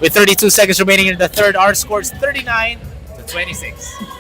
With 32 seconds remaining in the third, our score is 39-26.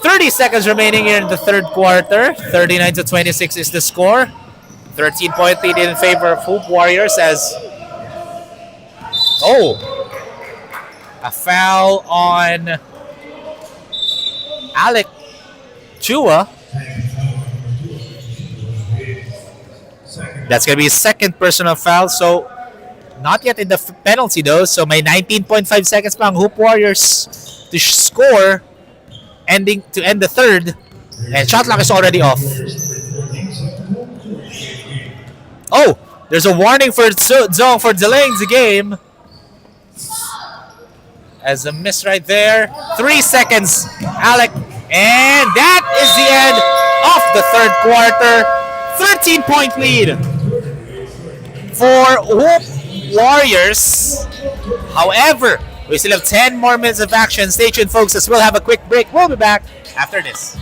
.30 seconds remaining in the third quarter. 39-26 is the score. 13-point lead in favor of Hoop Warriors as... Oh! A foul on Alec Chua. That's going to be his second personal foul. So, not yet in the penalty though. So, may 19.5 seconds pa ang Hoop Warriors to score. Ending to end the third, and shot clock is already off. Oh, There's a warning for Zong for delaying the game. As a miss right there. 3 seconds, Alec. And that is the end of the third quarter. 13-point lead for Hoop Warriors. However, we still have 10 more minutes of action. Stay tuned, folks, as we'll have a quick break. We'll be back after this.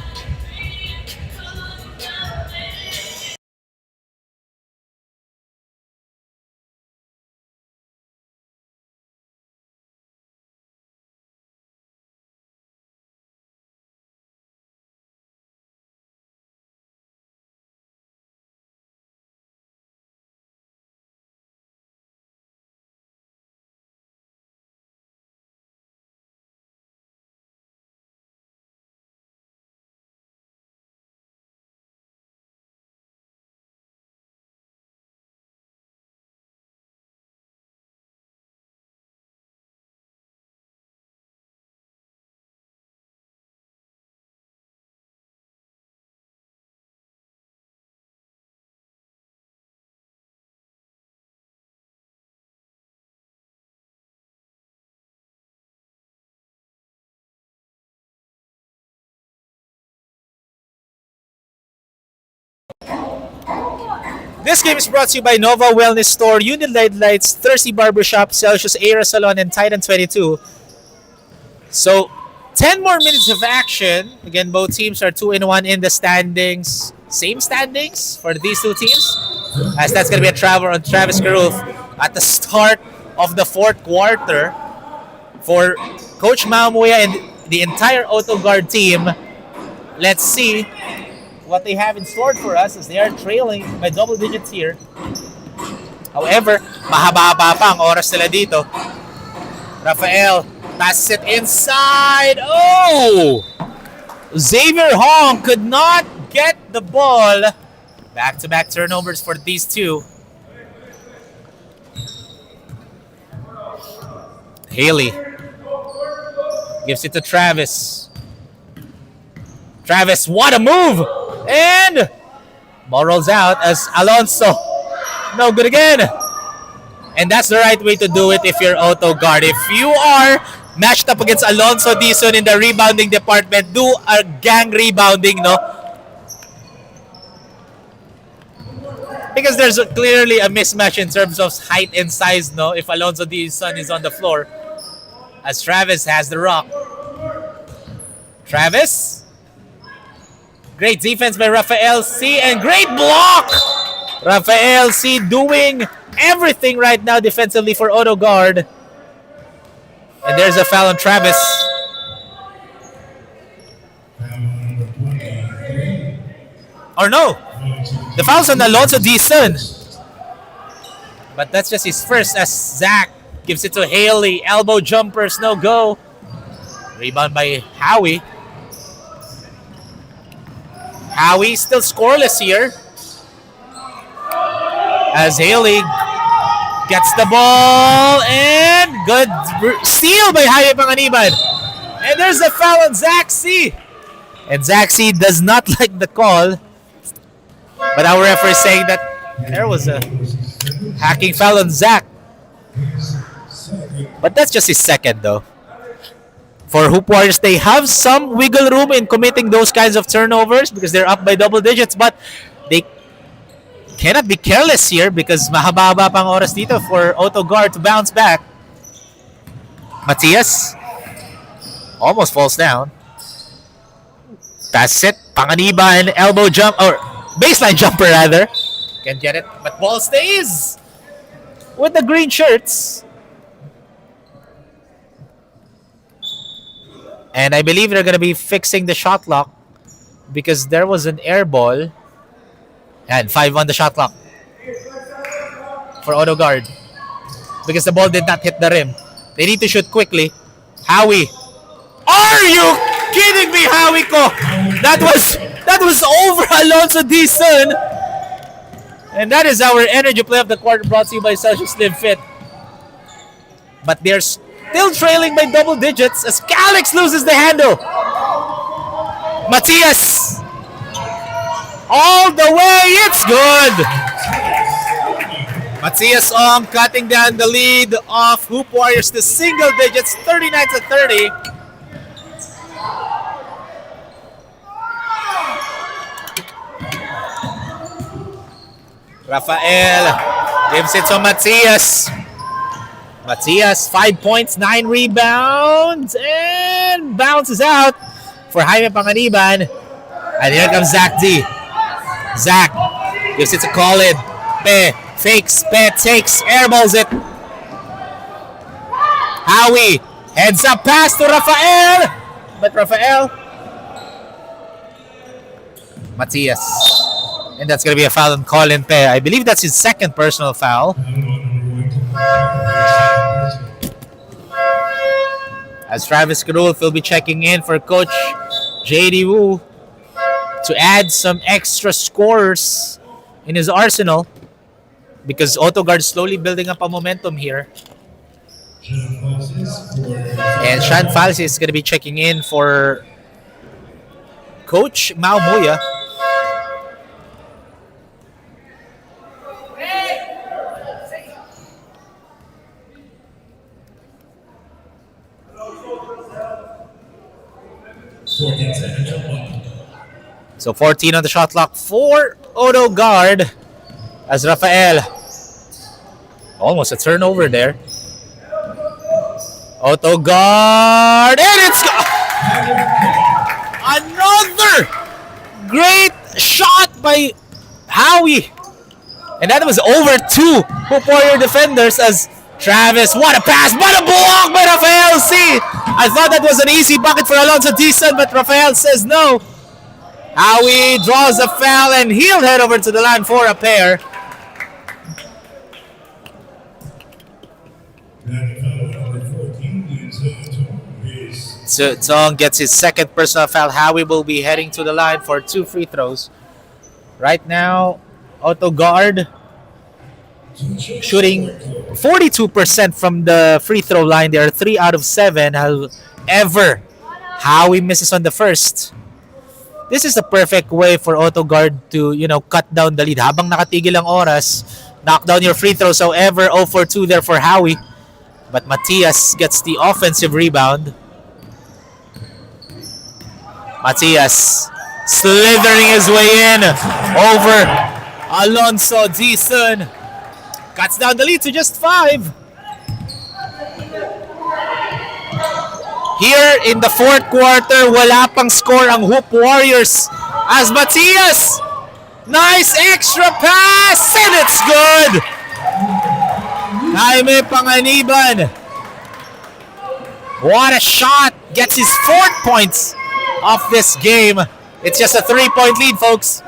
This game is brought to you by Nova Wellness Store, Unilight Lights, Thirsty Barbershop, Celsius Era Salon, and Titan 22. So, 10 more minutes of action. Again, both teams are 2-1 in the standings. Same standings for these two teams. As that's going to be a travel on Travis Carruth at the start of the fourth quarter. For Coach Mamuya and the entire Auto-Gard team, let's see what they have in store for us as they are trailing by double digits here. However, mahaba-haba pa ang oras nila dito. Rafael passes it inside. Oh! Xavier Hong could not get the ball. Back-to-back turnovers for these two. Haley gives it to Travis. Travis, what a move! And ball rolls out as Alonso. No good again. And that's the right way to do it if you're Auto-Gard. If you are matched up against Alonso Dizon in the rebounding department, do a gang rebounding, no? Because there's clearly a mismatch in terms of height and size, no? If Alonso Dizon is on the floor, as Travis has the rock. Travis. Great defense by Rafael C. And great block! Rafael C. doing everything right now defensively for Auto-Gard. And there's a foul on Travis. Or no, the foul's on Alonso Dizon. But that's just his first as Zach gives it to Haley. Elbow jumpers, no go. Rebound by Howie. Howie still scoreless here. As Haley gets the ball and good steal by Jaime Panganiban. And there's a foul on Zach C. And Zach C does not like the call. But our referee is saying that there was a hacking foul on Zach. But that's just his second though. For Hoop Warriors, they have some wiggle room in committing those kinds of turnovers because they're up by double digits, but they cannot be careless here because mahaba-haba pang oras dito for Auto-Gard to bounce back. Matias almost falls down. That's it. Panganiban, elbow jump, or baseline jumper rather. Can't get it, but ball stays with the green shirts. And I believe they're going to be fixing the shot clock because there was an air ball. And 5 on the shot clock for Auto-Gard because the ball did not hit the rim. They need to shoot quickly. Howie. Are you kidding me, Howie ko? That was over Alonso Dizon. And that is our energy play of the quarter brought to you by Celsius Slim Fit. But they're still trailing by double digits as Calix loses the handle. Matias. All the way. It's good. Matthias Ong cutting down the lead of Hoop Warriors to single digits, 39-30. Rafael gives it to Matthias. Matthias, 5 points, 9 rebounds, and bounces out for Jaime Panganiban. And here comes Zach D. Zach gives it to Colin. Pe fakes, Pe takes, airballs it. Howie heads up pass to Rafael. But Rafael. Matthias. And that's going to be a foul on Colin Pe. I believe that's his second personal foul. As Travis Carulf will be checking in for Coach JD Wu to add some extra scorers in his arsenal, because Auto-Gard is slowly building up a momentum here. And Sean Falsi is going to be checking in for Coach Mau Muya. So 14 on the shot clock for Auto-Gard as Rafael. Almost a turnover there. Auto-Gard, and it's another great shot by Howie. And that was over 2 Hoop Warrior defenders as Travis, what a pass, what a block by Rafael C. I thought that was an easy bucket for Alonso Dizon, but Rafael says no. Howie draws a foul and he'll head over to the line for a pair. So Tong gets his second personal foul. Howie will be heading to the line for 2 free throws. Right now, Auto-Gard shooting 42% from the free throw line. They are 3 out of 7. However, Howie misses on the first. This is the perfect way for Auto-Gard to, cut down the lead. Habang nakatigil ang oras, knock down your free throws. However, 0 for 2 there for Howie. But Matias gets the offensive rebound. Matias slithering his way in over Alonso Dizon. Cuts down the lead to just 5. Here in the fourth quarter, wala pang score ang Hoop Warriors as Matias, nice extra pass, and it's good! Jaime Panganiban, what a shot, gets his 4th points of this game. It's just a 3-point lead, folks.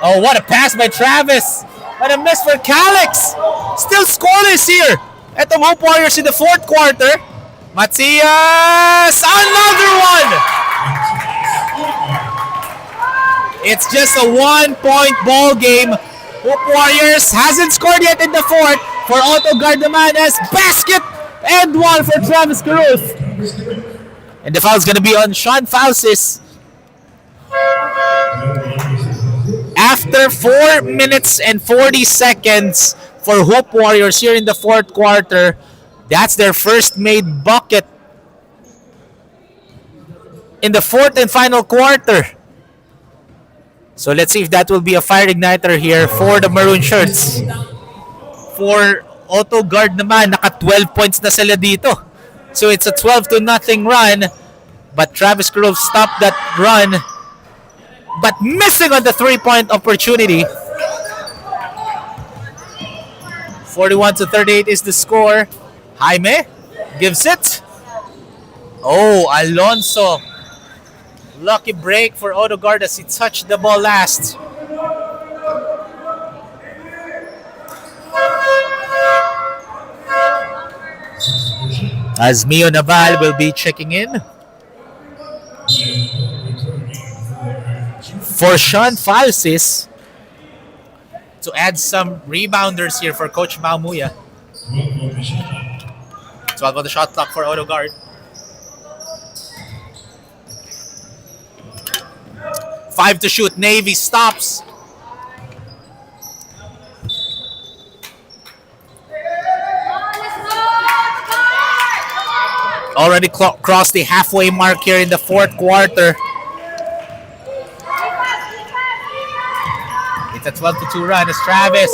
Oh, what a pass by Travis. What a miss for Calix. Still scoreless here at the Hoop Warriors in the fourth quarter. Matias, another one. It's just a 1-point ball game. Hoop Warriors hasn't scored yet in the fourth. For Auto-Gard naman as basket and one for Travis Carulf. And the foul's going to be on Sean Falsis. After 4 minutes and 40 seconds for Hoop Warriors here in the fourth quarter, that's their first made bucket in the fourth and final quarter. So let's see if that will be a fire igniter here for the maroon shirts. For Auto-Gard naman, naka 12 points na sila dito. So it's a 12-0 run. But Travis Carulf stopped that run. But missing on the 3-point opportunity. 41-38 is the score. Jaime gives it. Oh, Alonso. Lucky break for Auto-Gard as he touched the ball last. As Mio Naval will be checking in. For Sean Falsis to add some rebounders here for Coach Mau Muya. 12 on the shot clock for Auto-Gard. 5 to shoot. Navy stops. Already crossed the halfway mark here in the fourth quarter. It's a 12-2 run as Travis.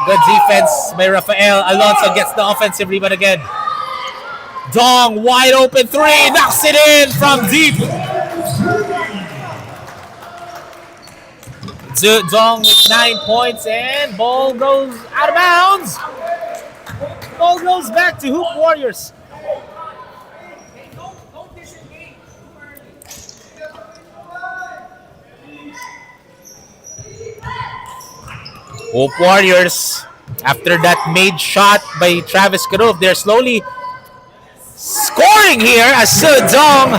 Good defense by Rafael. Alonso gets the offensive rebound again. Dong, wide open three, knocks it in from deep. Dong with 9 points and ball goes out of bounds. Ball goes back to Hoop Warriors. Hoop Warriors, after that made shot by Travis Karuf, they're slowly scoring here as Dong.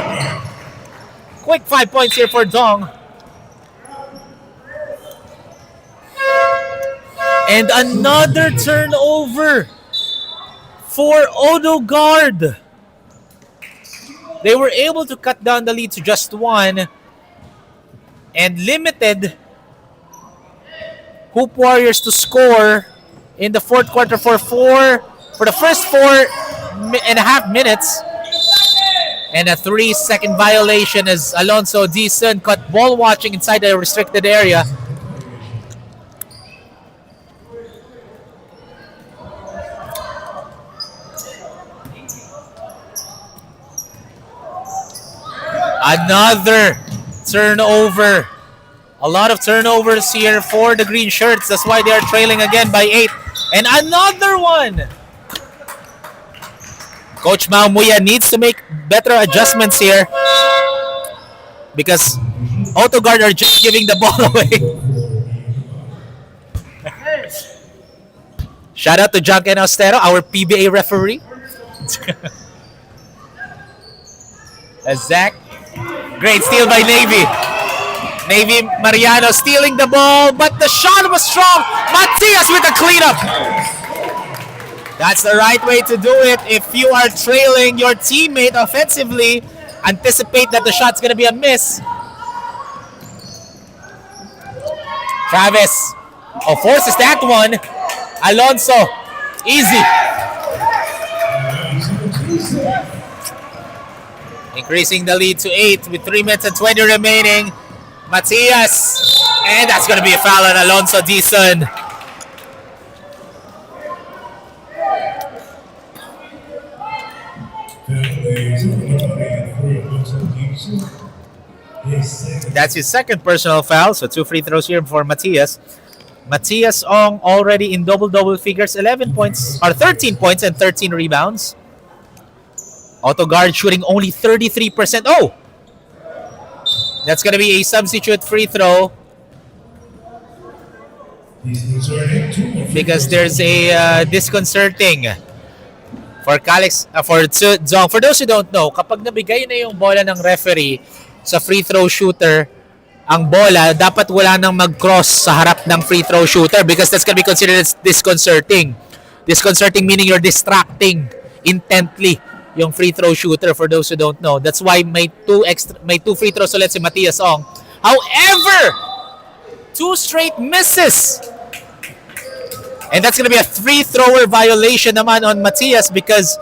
Quick 5 points here for Dong. And another turnover for Auto-Gard. They were able to cut down the lead to just one and limited Hoop Warriors to score in the fourth quarter for the first 4.5 minutes. And a 3-second violation as Alonso Dizon caught ball watching inside the restricted area. Another turnover. A lot of turnovers here for the green shirts. That's why they are trailing again by 8. And another one. Coach Maumuya needs to make better adjustments here because Auto-Gard are just giving the ball away. Shout out to Junken Austero, our PBA referee. Zach. Great steal by Navy. Navy Mariano stealing the ball, but the shot was strong. Matias with the cleanup. That's the right way to do it. If you are trailing your teammate offensively, anticipate that the shot's going to be a miss. Travis forces that one. Alonso, easy. Increasing the lead to 8 with 3 minutes and 20 remaining. Matias, and that's going to be a foul on Alonso Dizon. That's his second personal foul, so 2 free throws here for Matias. Matias Ong already in double figures, 11 points, or 13 points and 13 rebounds. Auto-Gard shooting only 33%. Oh! That's going to be a substitute free throw because there's a disconcerting for Zong. For those who don't know, kapag nabigay na yung bola ng referee sa free throw shooter, ang bola, dapat wala nang mag-cross sa harap ng free throw shooter because that's going to be considered as disconcerting. Disconcerting meaning you're distracting intently yung free throw shooter, for those who don't know. That's why may two free throws ulit si Matias Ong. However, 2 straight misses. And that's gonna be a free thrower violation naman on Matias because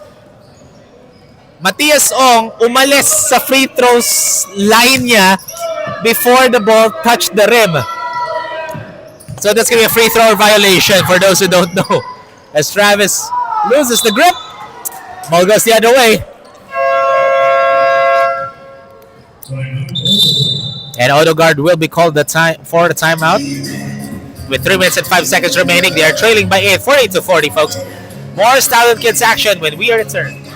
Matias Ong umalis sa free throws line niya before the ball touched the rim. So that's gonna be a free thrower violation for those who don't know. As Travis loses the grip, ball goes the other way. And Auto-Gard will be called for the timeout. With 3 minutes and 5 seconds remaining, they are trailing by 8, 48-40, folks. More Stallion Kids action when we return.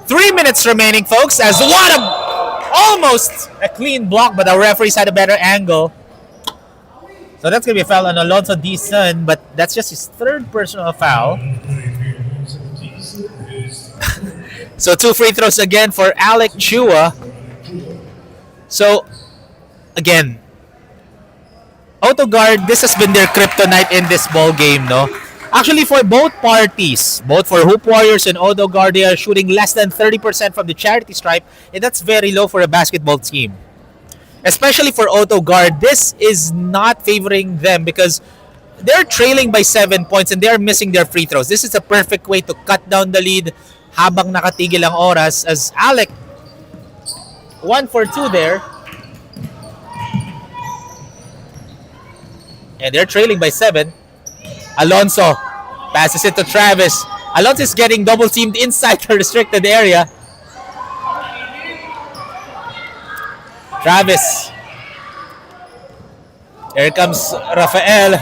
3 minutes remaining, folks, as what almost a clean block, but the referees had a better angle. So that's going to be a foul on Alonso Dizon, but that's just his third personal foul. So 2 free throws again for Alec Chua. So, again, Auto-Gard, this has been their kryptonite in this ball game, no? Actually, for both parties, both for Hoop Warriors and Auto-Gard, they are shooting less than 30% from the charity stripe, and that's very low for a basketball team. Especially for Auto-Gard, this is not favoring them because they're trailing by 7 points and they're missing their free throws. This is a perfect way to cut down the lead habang nakatigil ang oras, as Alec 1 for 2 there. And they're trailing by 7. Alonso passes it to Travis. Alonso is getting double teamed inside the restricted area. Travis. Here comes Rafael.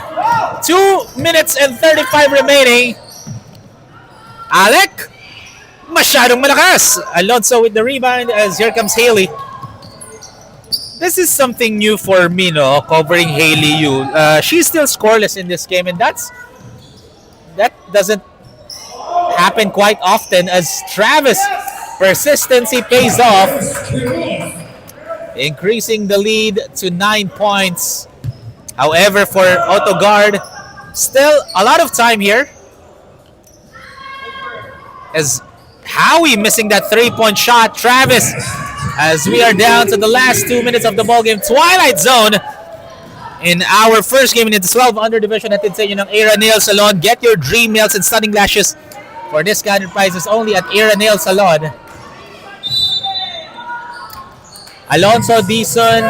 2 minutes and 35 remaining. Alec. Masyadong malakas. Alonso with the rebound as here comes Haley. This is something new for me, no? Covering Haley Yu. She's still scoreless in this game, and that doesn't happen quite often, as Travis' persistency pays off, increasing the lead to 9 points. However, for Auto-Gard, still a lot of time here, as Howie missing that 3-point shot. Travis, as we are down to the last 2 minutes of the ballgame. Twilight Zone in our first game in the 12 under division. Natin sa inyo ng Era Nail Salon. Get your dream nails and stunning lashes for discounted prices only at Era Nail Salon. Alonso Dizon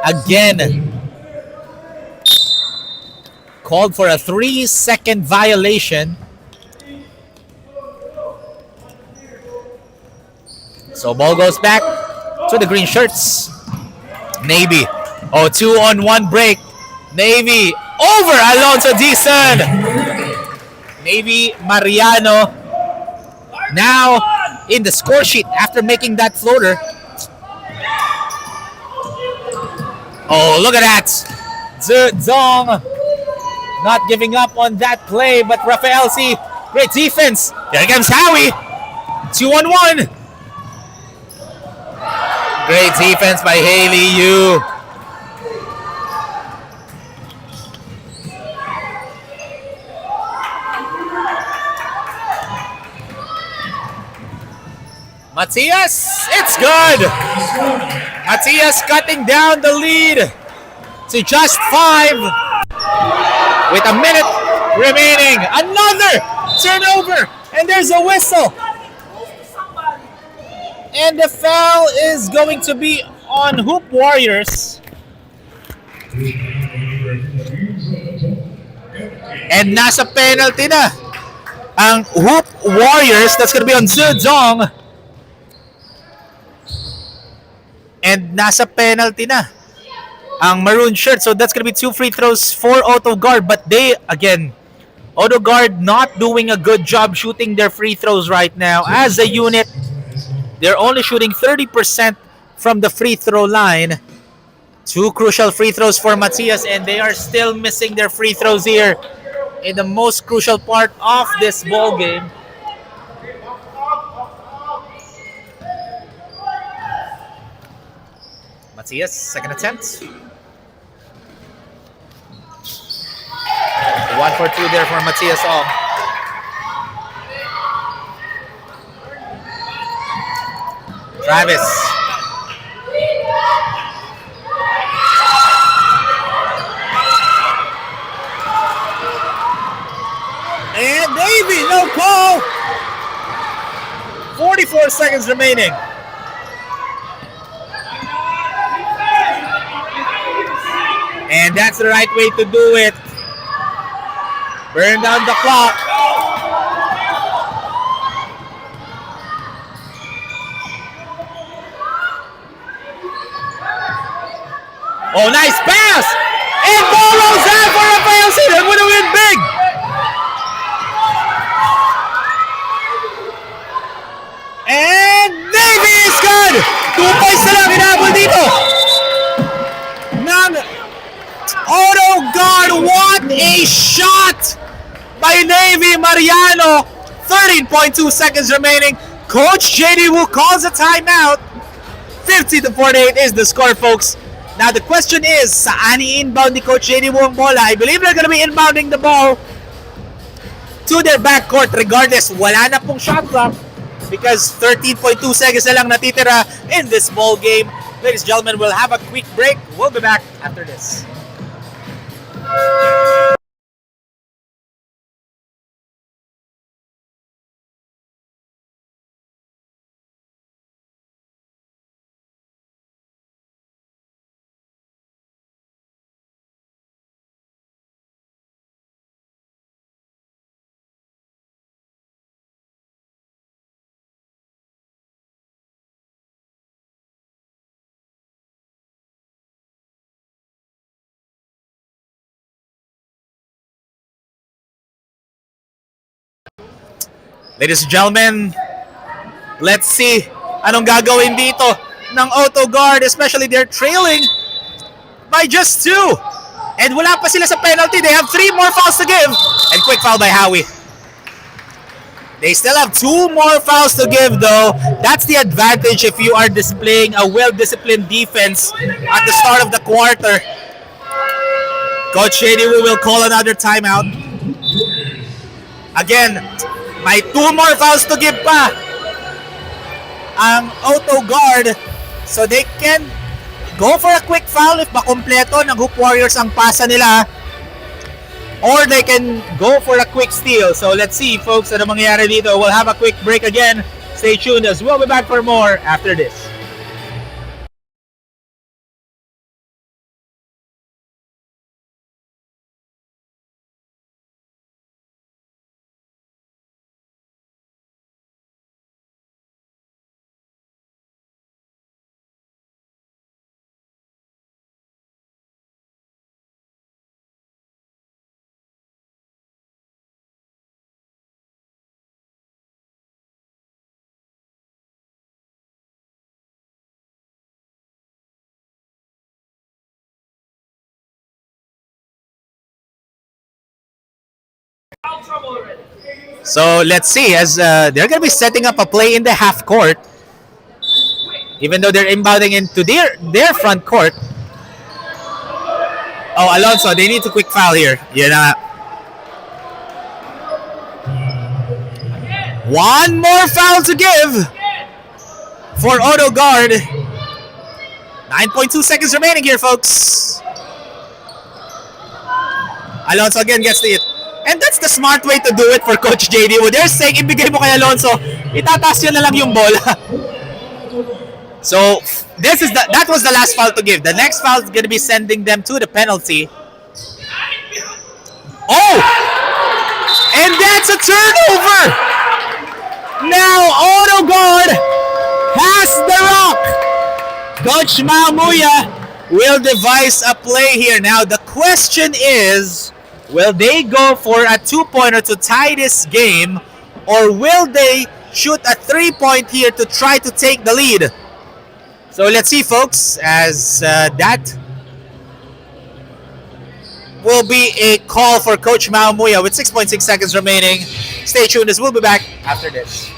again called for a 3-second violation. So ball goes back to the green shirts. Navy. Oh, 2-on-1 break. Navy over Alonso Dizon. Navy Mariano now in the score sheet after making that floater. Oh, look at that. Zong not giving up on that play, but Rafael C. Great defense. Here comes Howie. 2-on-1. Great defense by Haley Yu. Matias, it's good. Matias cutting down the lead to just 5 with a minute remaining. Another turnover, and there's a whistle. And the foul is going to be on Hoop Warriors. And nasa penalty na ang Hoop Warriors. That's going to be on Zedong. And nasa penalty na ang maroon shirt. So that's going to be 2 free throws for Auto-Gard. But they, again, Auto-Gard not doing a good job shooting their free throws right now. As a unit, they're only shooting 30% from the free throw line. 2 crucial free throws for Matias, and they are still missing their free throws here in the most crucial part of this ball game. Matias, second attempt. 1 for 2 there for Matias Ong. Travis. And Navy, no call. 44 seconds remaining. And that's the right way to do it. Burn down the clock. Oh, nice pass! And ball rolls out for Rafael C. That would have been big! points na lang hinabol dito ng Auto-Gard. What a shot by Navy Mariano. 13.2 seconds remaining. Coach JD Wu calls a timeout. 50-48 is the score, folks. Now the question is, saan i-inbound ni Coach JD Wu ang bola? I believe they're gonna be inbounding the ball to their backcourt. Regardless, wala na pong shot clock because 13.2 seconds na lang natitira in this ball game. Ladies and gentlemen, we'll have a quick break. We'll be back after this. Ladies and gentlemen, let's see anong gagawin dito ng Auto-Gard, especially they're trailing by just 2. And wala pa sila sa penalty. They have 3 more fouls to give. And quick foul by Howie. They still have 2 more fouls to give though. That's the advantage if you are displaying a well-disciplined defense at the start of the quarter. Coach Shady will call another timeout. Again, may 2 more fouls to give pa ang Auto-Gard, so they can go for a quick foul if makompleto ng Hoop Warriors ang pasa nila, or they can go for a quick steal. So let's see, folks, ano mangyayari dito. We'll have a quick break again. Stay tuned as we'll be back for more after this. So let's see, as they're going to be setting up a play in the half court, even though they're inbounding into their front court. Oh, Alonso, they need to quick foul here. You know, 1 more foul to give for Auto-Gard. 9.2 seconds remaining here, folks. Alonso again gets the hit. And that's the smart way to do it for Coach JD. They're saying, ibigay mo kay Alonso, itataas yun na lang yung bola. So, that was the last foul to give. The next foul is going to be sending them to the penalty. Oh! And that's a turnover! Now, Auto-Gard has the rock. Coach Mamuya will devise a play here. Now, the question is, will they go for a 2-pointer to tie this game, or will they shoot a 3-point here to try to take the lead? So let's see, folks, as that will be a call for Coach Maumuya with 6.6 seconds remaining. Stay tuned as we'll be back after this.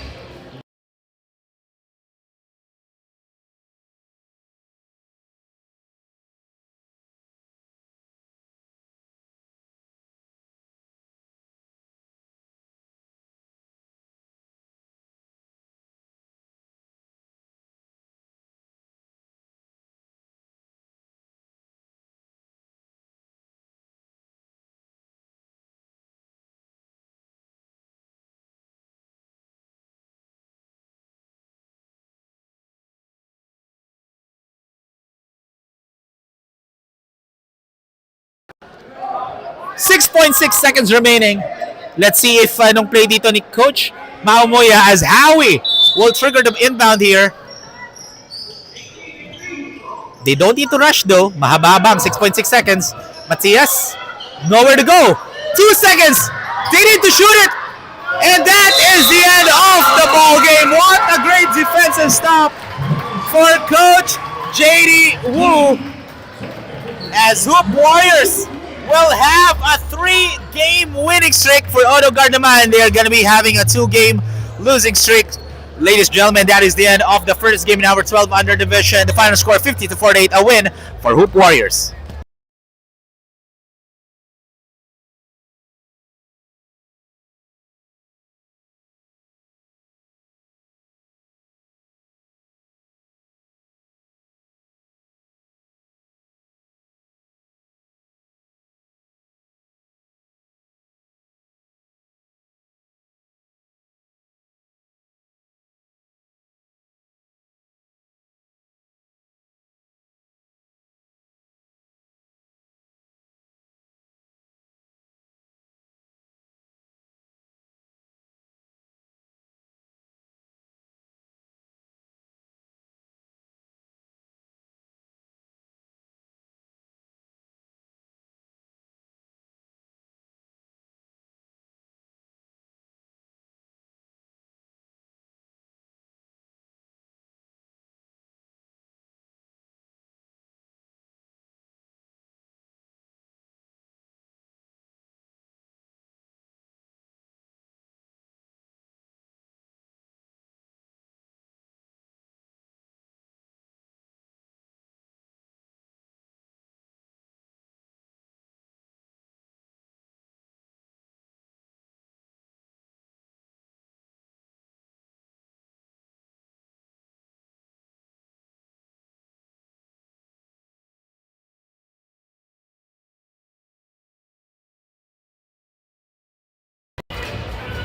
.6 seconds remaining. Let's see if anong play dito ni Coach Maumuya as Howie will trigger the inbound here. They don't need to rush though. Mahaba-habang 6.6 seconds. Matias, nowhere to go. 2 seconds. They need to shoot it. And that is the end of the ball game. What a great defensive stop for Coach JD Wu, as Hoop Warriors will have a 3-game winning streak. For Auto-Gard naman, they are going to be having a 2-game losing streak. Ladies and gentlemen, that is the end of the first game in our 12 under division. The final score 50-48, a win for Hoop Warriors.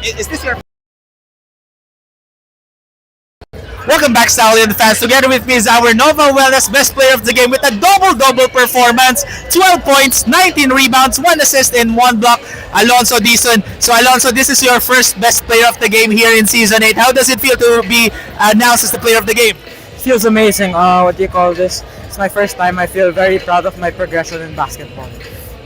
Is this your... Welcome back, Stallion fans. Together with me is our Nova Wellness Best Player of the Game with a double-double performance, 12 points, 19 rebounds, 1 assist, and 1 block, Alonso Dizon. So, Alonso, this is your first Best Player of the Game here in Season 8. How does it feel to be announced as the Player of the Game? Feels amazing. What do you call this? It's my first time. I feel very proud of my progression in basketball.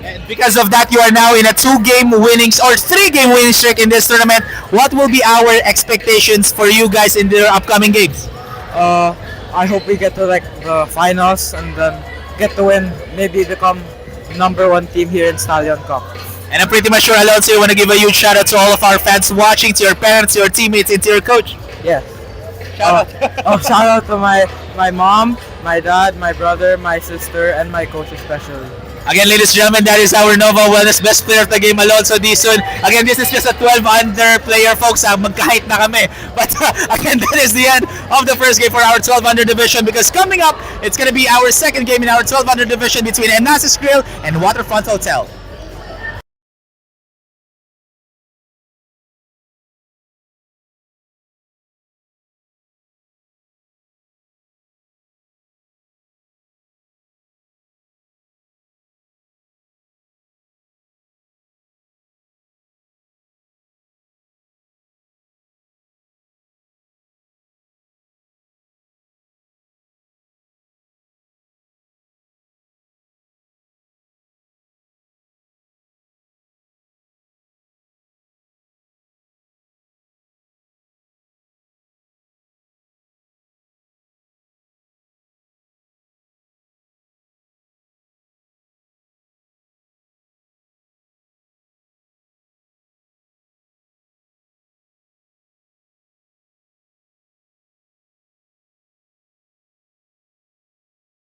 And because of that, you are now in a 2-game winning or 3-game winning streak in this tournament. What will be our expectations for you guys in the upcoming games? I hope we get to like the finals and then get to win. Maybe become #1 team here in Stallion Cup. And I'm pretty much sure, Alonso, you want to give a huge shout out to all of our fans watching, to your parents, your teammates, and to your coach. Yes. Shout out. Shout out to my mom, my dad, my brother, my sister, and my coach especially. Again, ladies and gentlemen, that is our Nova Wellness Best Player of the Game, Alonso Dizon. Again, this is just a 12 under player, folks. Magkahit na kami. But again, that is the end of the first game for our 12 under division, because coming up, it's going to be our second game in our 12 under division between Enasis Grill and Waterfront Hotel.